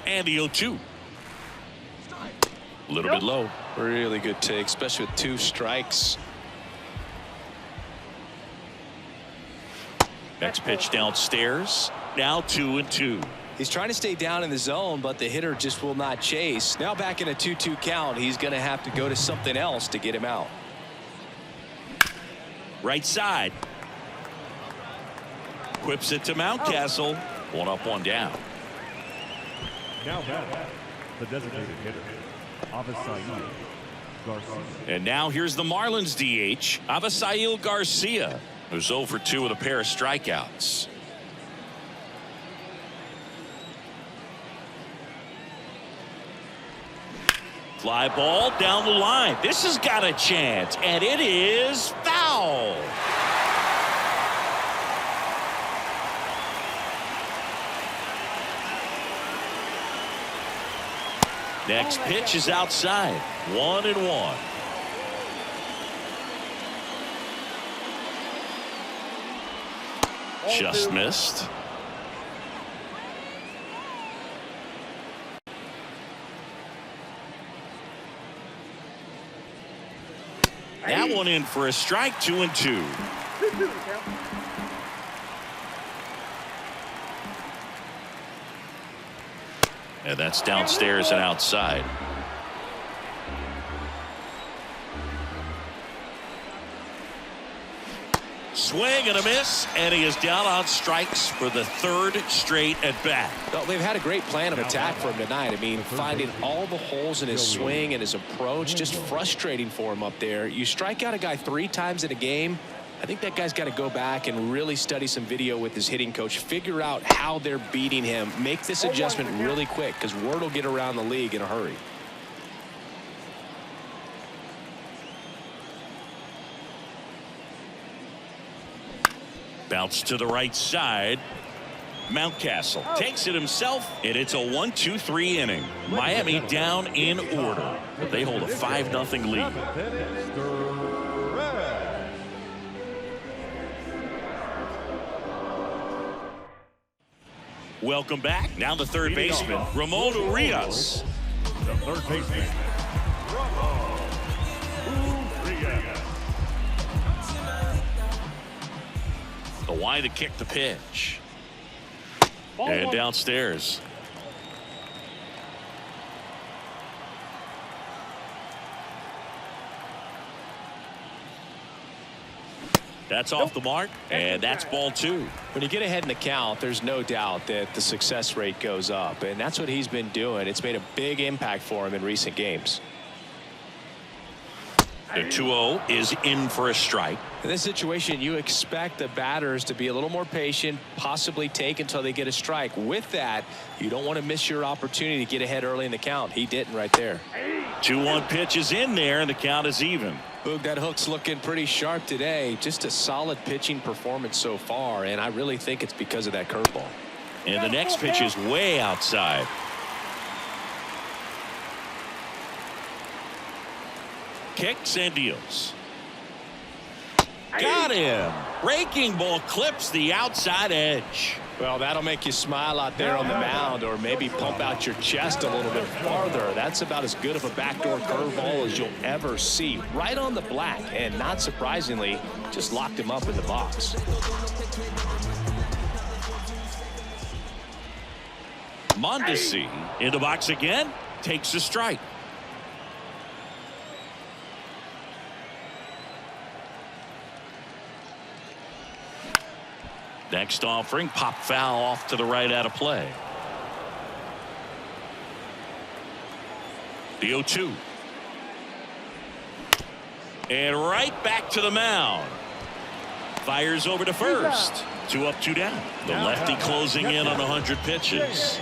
And the 0-2. A little bit low. Really good take, especially with 2 strikes. Next pitch downstairs. Now 2-2. He's trying to stay down in the zone, but the hitter just will not chase. Now back in a 2-2 count, he's going to have to go to something else to get him out. Right side. Whips it to Mountcastle. 1 up, 1 down. Now back, the designated hitter, Avisail Garcia. And now here's the Marlins DH, Avisail Garcia, who's 0 for 2 with a pair of strikeouts. Fly ball down the line. This has got a chance, and it is foul. Next pitch is outside. 1-1. Just missed. That one in for a strike. 2-2. 2-2 the count. And that's downstairs and outside. Swing and a miss, and he is down on strikes for the 3rd straight at bat. Well, they've had a great plan of attack for him tonight. I mean, finding all the holes in his swing and his approach, just frustrating for him up there. You strike out a guy 3 times in a game, I think that guy's got to go back and really study some video with his hitting coach, figure out how they're beating him, make this adjustment really quick, because word will get around the league in a hurry. Bounce to the right side. Mountcastle takes it himself, and it's a 1-2-3 inning. Miami down in order, but they hold a 5-0 lead. Welcome back. Now the third baseman, Ramon Urias. The third baseman, Ramon Urias. The wide to kick the pitch. And downstairs. That's off the mark, and that's ball 2. When you get ahead in the count, there's no doubt that the success rate goes up, and that's what he's been doing. It's made a big impact for him in recent games. The 2-0 is in for a strike. In this situation, you expect the batters to be a little more patient, possibly take until they get a strike. With that, you don't want to miss your opportunity to get ahead early in the count. He didn't right there. 2-1 pitch is in there, and the count is even. Boog, that hook's looking pretty sharp today. Just a solid pitching performance so far, and I really think it's because of that curveball. And the next pitch is way outside. Kicks and deals. Got him. Breaking ball clips the outside edge. Well, that'll make you smile out there on the mound, or maybe pump out your chest a little bit farther. That's about as good of a backdoor curveball as you'll ever see. Right on the black, and not surprisingly, just locked him up in the box. Mondesi in the box again, takes a strike. Next offering, pop foul off to the right out of play. The 0-2. And right back to the mound. Fires over to first. 2 up, 2 down. The lefty closing in on 100 pitches.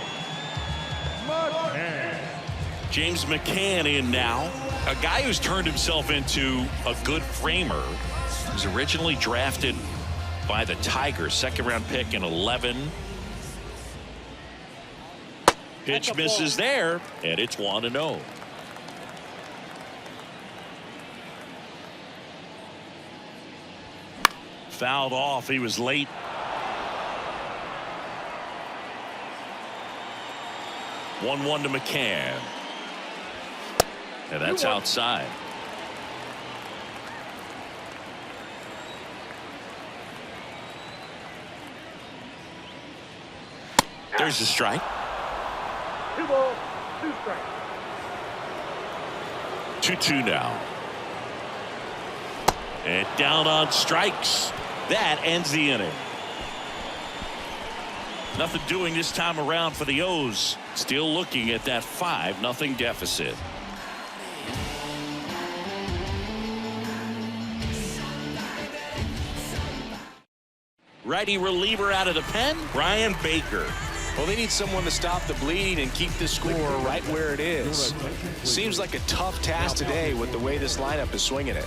James McCann in now. A guy who's turned himself into a good framer. He was originally drafted by the Tigers, 2nd round pick in 11. Pitch misses there, and it's 1-0. Fouled off. He was late. One to McCann. And that's outside. There's the strike. 2 balls, 2 strikes. 2-2 now. And down on strikes. That ends the inning. Nothing doing this time around for the O's. Still looking at that 5-0 deficit. Righty reliever out of the pen, Brian Baker. Well, they need someone to stop the bleed and keep the score right where it is. Seems like a tough task today with the way this lineup is swinging it.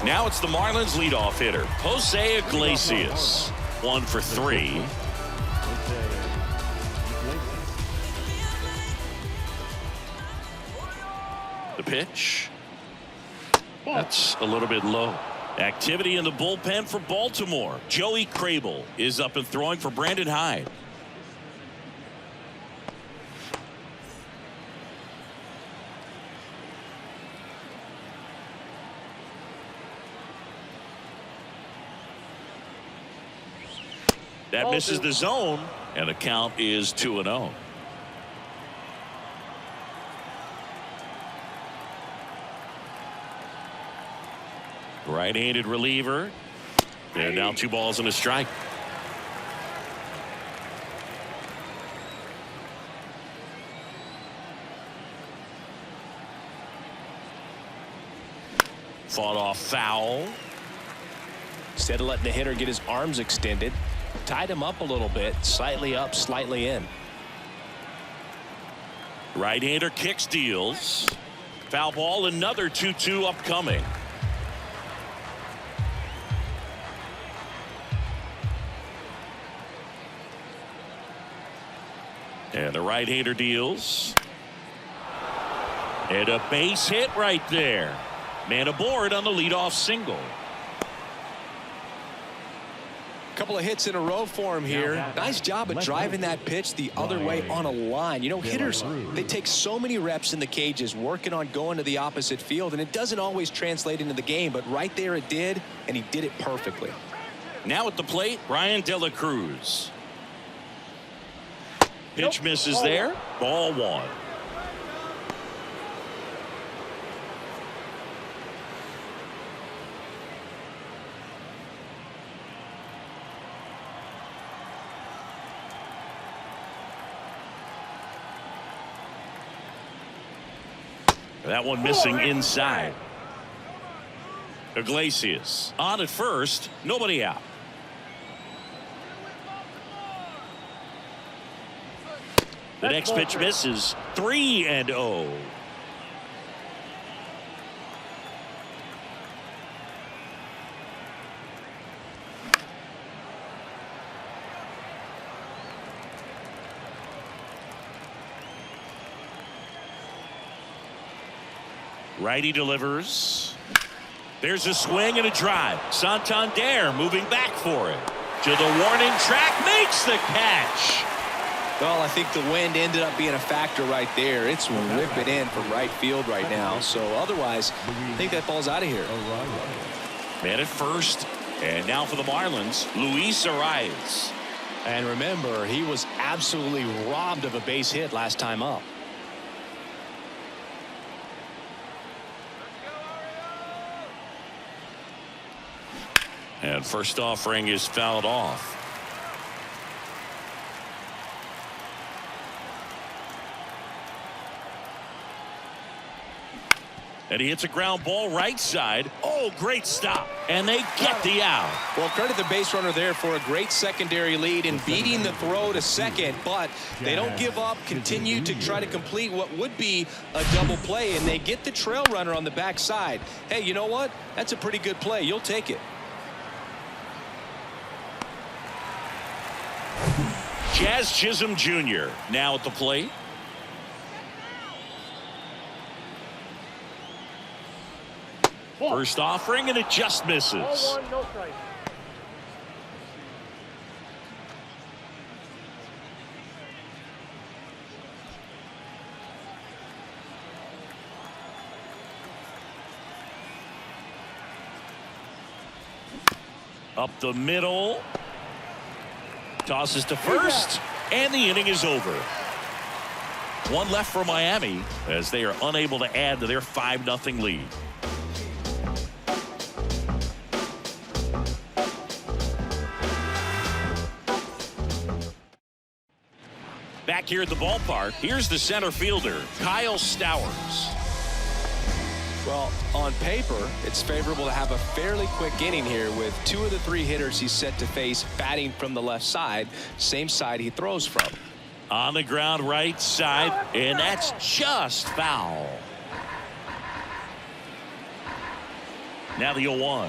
Now it's the Marlins leadoff hitter, Jose Iglesias. 1 for 3. The pitch. That's a little bit low. Activity in the bullpen for Baltimore. Joey Crable is up and throwing for Brandon Hyde. That misses the zone, and the count is 2-0. Right-handed reliever. And now 2 balls and a strike. Fought off foul. Instead of letting the hitter get his arms extended, tied him up a little bit, slightly up, slightly in. Right-hander kicks, deals. Foul ball, another 2-2 upcoming. And the right-hander deals. And a base hit right there. Man aboard on the leadoff single. Couple of hits in a row for him here. Nice job of driving that pitch the other way on a line. You know, hitters, they take so many reps in the cages working on going to the opposite field, and it doesn't always translate into the game, but right there it did, and he did it perfectly. Now at the plate, Ryan De La Cruz. Pitch misses there. Ball 1. That one missing inside. Iglesias on at first, nobody out. The next pitch misses. 3-0. Righty delivers. There's a swing and a drive. Santander moving back for it. To the warning track, makes the catch. Well, I think the wind ended up being a factor right there. It's ripping in from right field right now. So otherwise, I think that ball's out of here. Man at first. And now for the Marlins, Luis Arias. And remember, he was absolutely robbed of a base hit last time up. And first offering is fouled off. And he hits a ground ball right side. Oh, great stop. And they get the out. Well, credit the base runner there for a great secondary lead in beating the throw to second, but they don't give up, continue to try to complete what would be a double play, and they get the trail runner on the backside. Hey, you know what? That's a pretty good play. You'll take it. Jazz Chisholm Jr. now at the plate. First offering, and it just misses. Ball 1, no strike. Up the middle. Tosses to first, and the inning is over. One left for Miami as they are unable to add to their 5-0 lead. Back here at the ballpark, here's the center fielder, Kyle Stowers. Well, on paper, it's favorable to have a fairly quick inning here with 2 of the 3 hitters he's set to face batting from the left side, same side he throws from. On the ground right side, and that's just foul. Now the 0-1.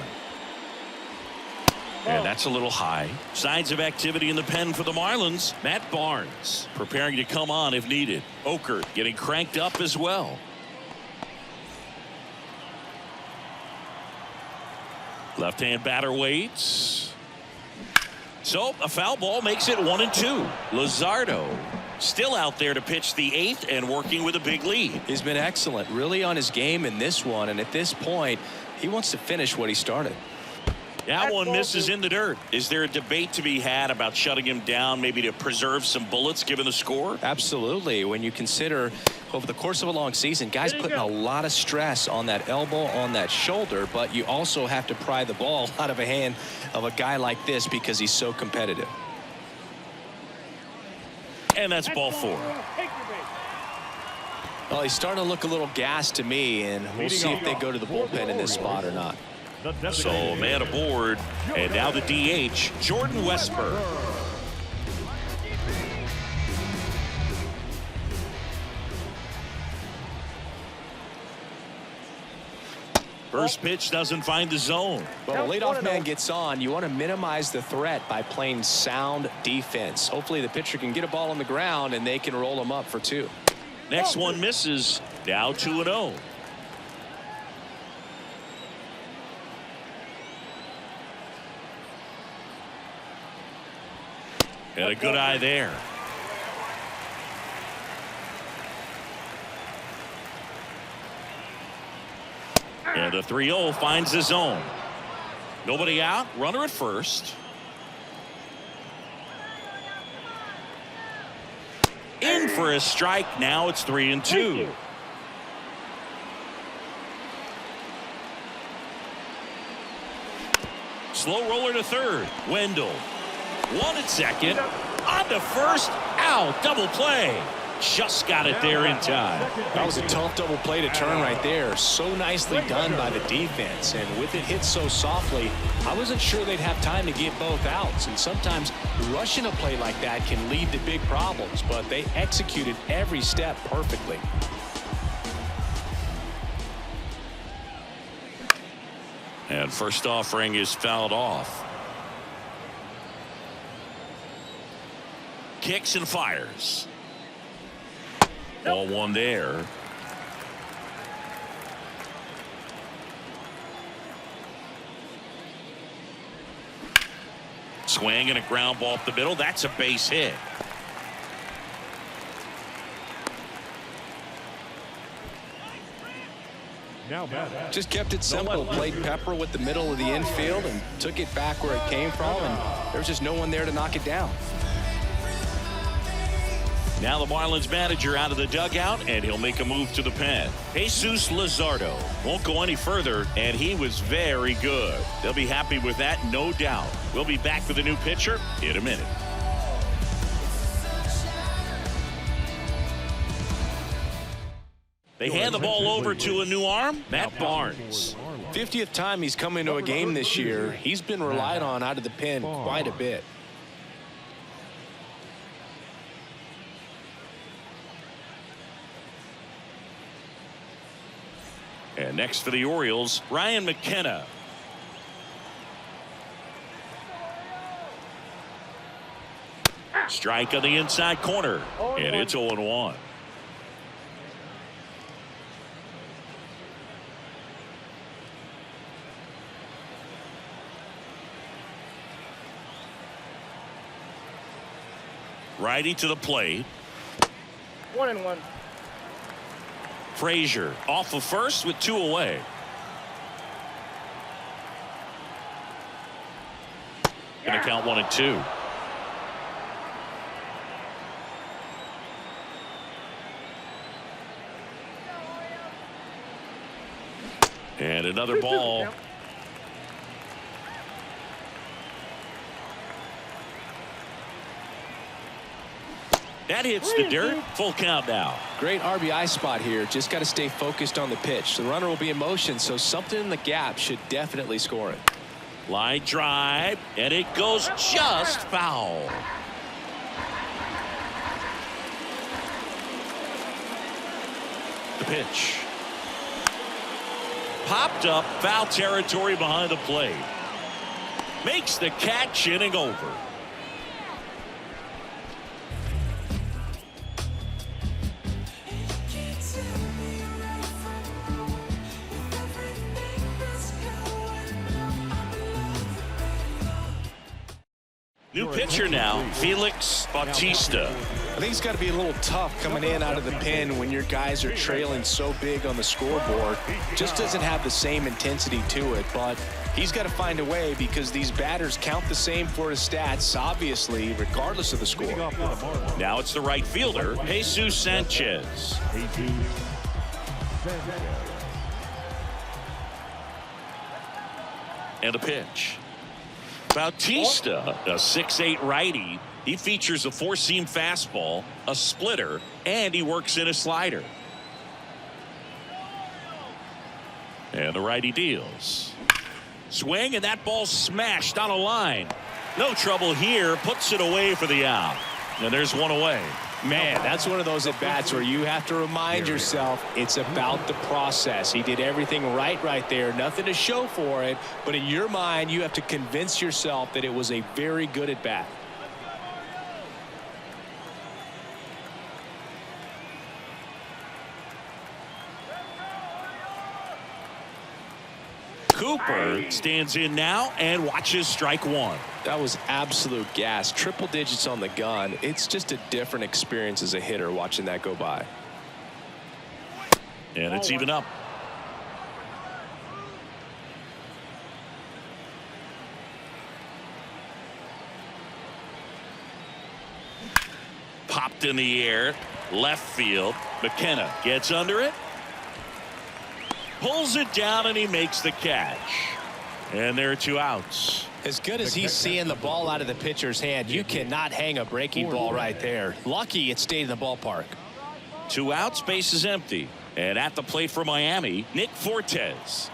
And that's a little high. Signs of activity in the pen for the Marlins. Matt Barnes preparing to come on if needed. Okert getting cranked up as well. Left-hand batter waits. So a foul ball makes it 1-2. Luzardo still out there to pitch the 8th and working with a big lead. He's been excellent, really on his game in this one, and at this point he wants to finish what he started. That one misses in the dirt. Is there a debate to be had about shutting him down, maybe to preserve some bullets given the score? Absolutely. When you consider over the course of a long season, guys putting a lot of stress on that elbow, on that shoulder, but you also have to pry the ball out of a hand of a guy like this because he's so competitive. And that's ball 4. Well, he's starting to look a little gassed to me, and we'll see if they go to the bullpen in this spot or not. So man aboard, and now the DH, Jordan Westburg. First pitch doesn't find the zone. Well, the leadoff man gets on. You want to minimize the threat by playing sound defense. Hopefully the pitcher can get a ball on the ground and they can roll him up for 2. Next one misses. Now 2-0. Got a good eye there. And the 3-0 finds the zone. Nobody out. Runner at first. In for a strike. Now it's 3-2. Slow roller to third. Wendell. 1 at second. On to first. Out. Double play. Just got it there in time. That was a tough double play to turn right there. So nicely done by the defense. And with it hit so softly, I wasn't sure they'd have time to get both outs. And sometimes rushing a play like that can lead to big problems. But they executed every step perfectly. And first offering is fouled off. Kicks and fires. Ball 1 there. Swing and a ground ball up the middle. That's a base hit. Just kept it simple. Played pepper with the middle of the infield and took it back where it came from, and there was just no one there to knock it down. Now the Marlins manager out of the dugout, and he'll make a move to the pen. Jesus Luzardo won't go any further, and he was very good. They'll be happy with that, no doubt. We'll be back with a new pitcher in a minute. They hand the ball over to a new arm, Matt Barnes. 50th time he's come into a game this year. He's been relied on out of the pen quite a bit. And next for the Orioles, Ryan McKenna. Strike on the inside corner, and it's 0-1. Righty to the plate. 1-1. Frazier off of first with 2 away. Gonna count 1-2. And another ball. That hits the dirt. Full count now. Great RBI spot here. Just got to stay focused on the pitch. The runner will be in motion, so something in the gap should definitely score it. Line drive, and it goes just foul. The pitch. Popped up, foul territory behind the plate. Makes the catch, inning over. New pitcher now, Felix Bautista. I think it's got to be a little tough coming in out of the pen when your guys are trailing so big on the scoreboard. Just doesn't have the same intensity to it, but he's got to find a way because these batters count the same for his stats, obviously, regardless of the score. Now it's the right fielder, Jesus Sanchez. And a pitch. Bautista, a 6'8" righty. He features a 4-seam fastball, a splitter, and he works in a slider. And the righty deals. Swing, and that ball smashed on a line. No trouble here, puts it away for the out. And there's one away. Man, that's one of those at-bats where you have to remind yourself it's about the process. He did everything right there. Nothing to show for it. But in your mind, you have to convince yourself that it was a very good at-bat. Cooper stands in now and watches strike one. That was absolute gas. Triple digits on the gun. It's just a different experience as a hitter watching that go by. And it's even up. Popped in the air, left field. McKenna gets under it. Pulls it down, and he makes the catch. And there are 2 outs. As good as he's seeing the ball out of the pitcher's hand, you cannot hang a breaking ball right there. Lucky it stayed in the ballpark. 2 outs, base is empty. And at the plate for Miami, Nick Fortes.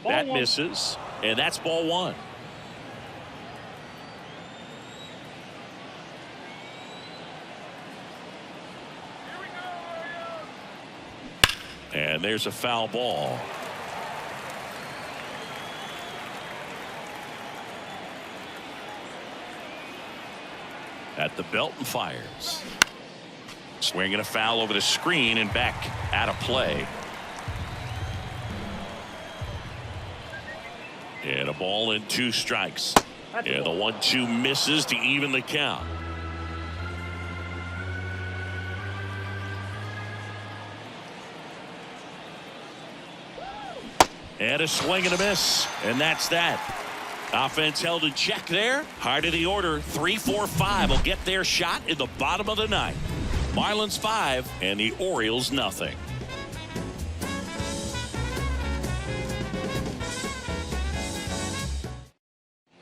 That misses, and that's ball 1. And there's a foul ball. At the belt and fires. Swinging a foul over the screen and back out of play. And a ball and 2 strikes. And the 1-2 misses to even the count. And a swing and a miss. And that's that. Offense held in check there. Heart of the order, 3-4-5 will get their shot in the bottom of the ninth. Marlins 5 and the Orioles nothing.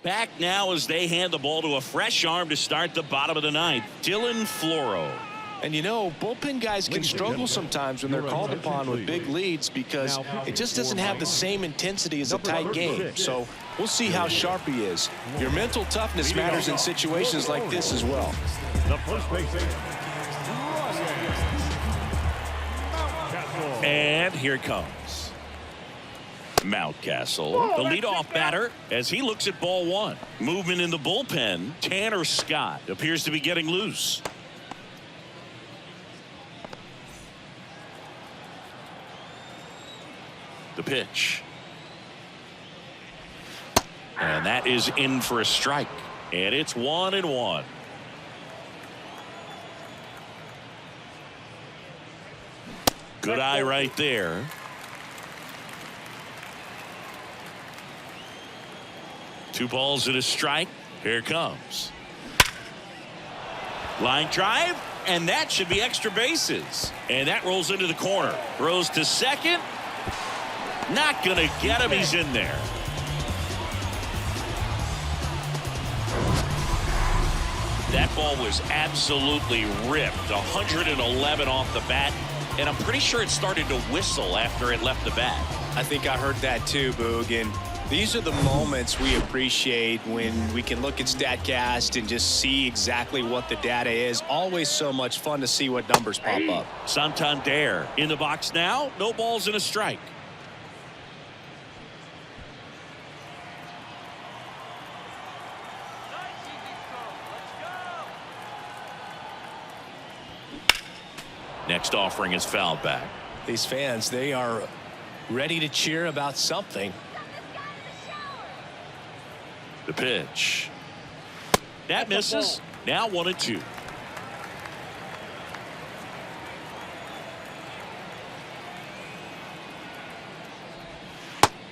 Back now as they hand the ball to a fresh arm to start the bottom of the ninth. Dylan Floro. And you know, bullpen guys can struggle sometimes when they're called upon with big leads because it just doesn't have the same intensity as a tight game. So we'll see how sharp he is. Your mental toughness matters in situations like this as well. The first baseman. And here it comes. Mountcastle, the leadoff batter, as he looks at ball one. Movement in the bullpen. Tanner Scott appears to be getting loose. The pitch. And that is in for a strike. And it's 1-1. Good eye right there. Two balls and a strike. Here it comes. Line drive, and that should be extra bases. And that rolls into the corner. Throws to second. Not going to get him. He's in there. That ball was absolutely ripped. 111 off the bat. And I'm pretty sure it started to whistle after it left the bat. I think I heard that too, Boog. And these are the moments we appreciate when we can look at StatCast and just see exactly what the data is. Always so much fun to see what numbers pop up. Santander in the box now. No balls and a strike. Next offering is fouled back. These fans, they are ready to cheer about something. The pitch. That misses. Now 1-2.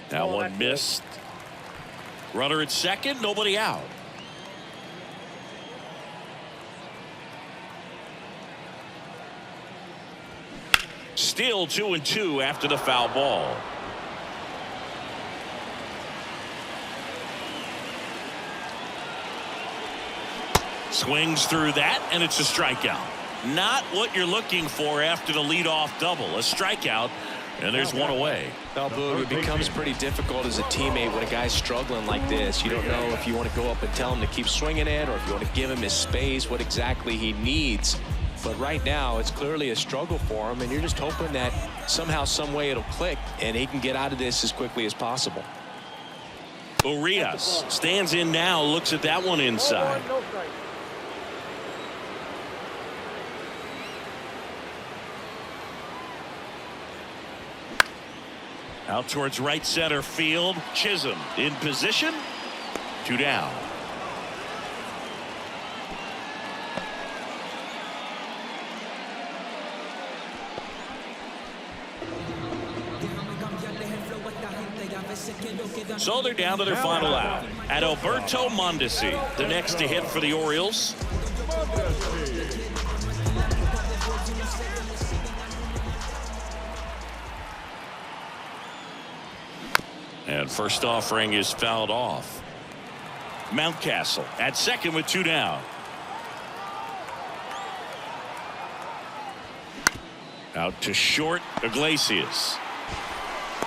That one missed. Runner at second. Nobody out. Still 2-2 after the foul ball. Swings through that, and it's a strikeout. Not what you're looking for after the leadoff double. A strikeout, and there's one away. Well, Boog, it becomes pretty difficult as a teammate when a guy's struggling like this. You don't know if you want to go up and tell him to keep swinging it or if you want to give him his space, what exactly he needs. But right now, it's clearly a struggle for him, and you're just hoping that somehow, some way it'll click, and he can get out of this as quickly as possible. Urias stands in now, looks at that one inside. Out towards right center field. Chisholm in position. 2 down. So they're down to their final out. Adalberto Mondesi, the next to hit for the Orioles. And first offering is fouled off. Mountcastle at second with 2 down. Out to short, Iglesias.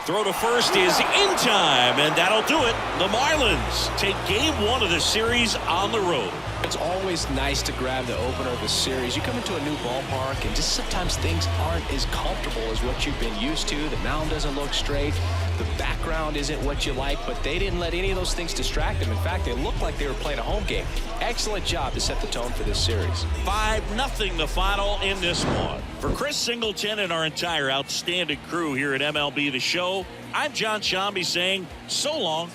Throw to first is in time, and that'll do it. The Marlins take game 1 of the series on the road. It's always nice to grab the opener of the series. You come into a new ballpark, and just sometimes things aren't as comfortable as what you've been used to. The mound doesn't look straight. The background isn't what you like, but they didn't let any of those things distract them. In fact, they looked like they were playing a home game. Excellent job to set the tone for this series. 5-0 the final in this one. For Chris Singleton and our entire outstanding crew here at MLB The Show, I'm John Shambi saying so long.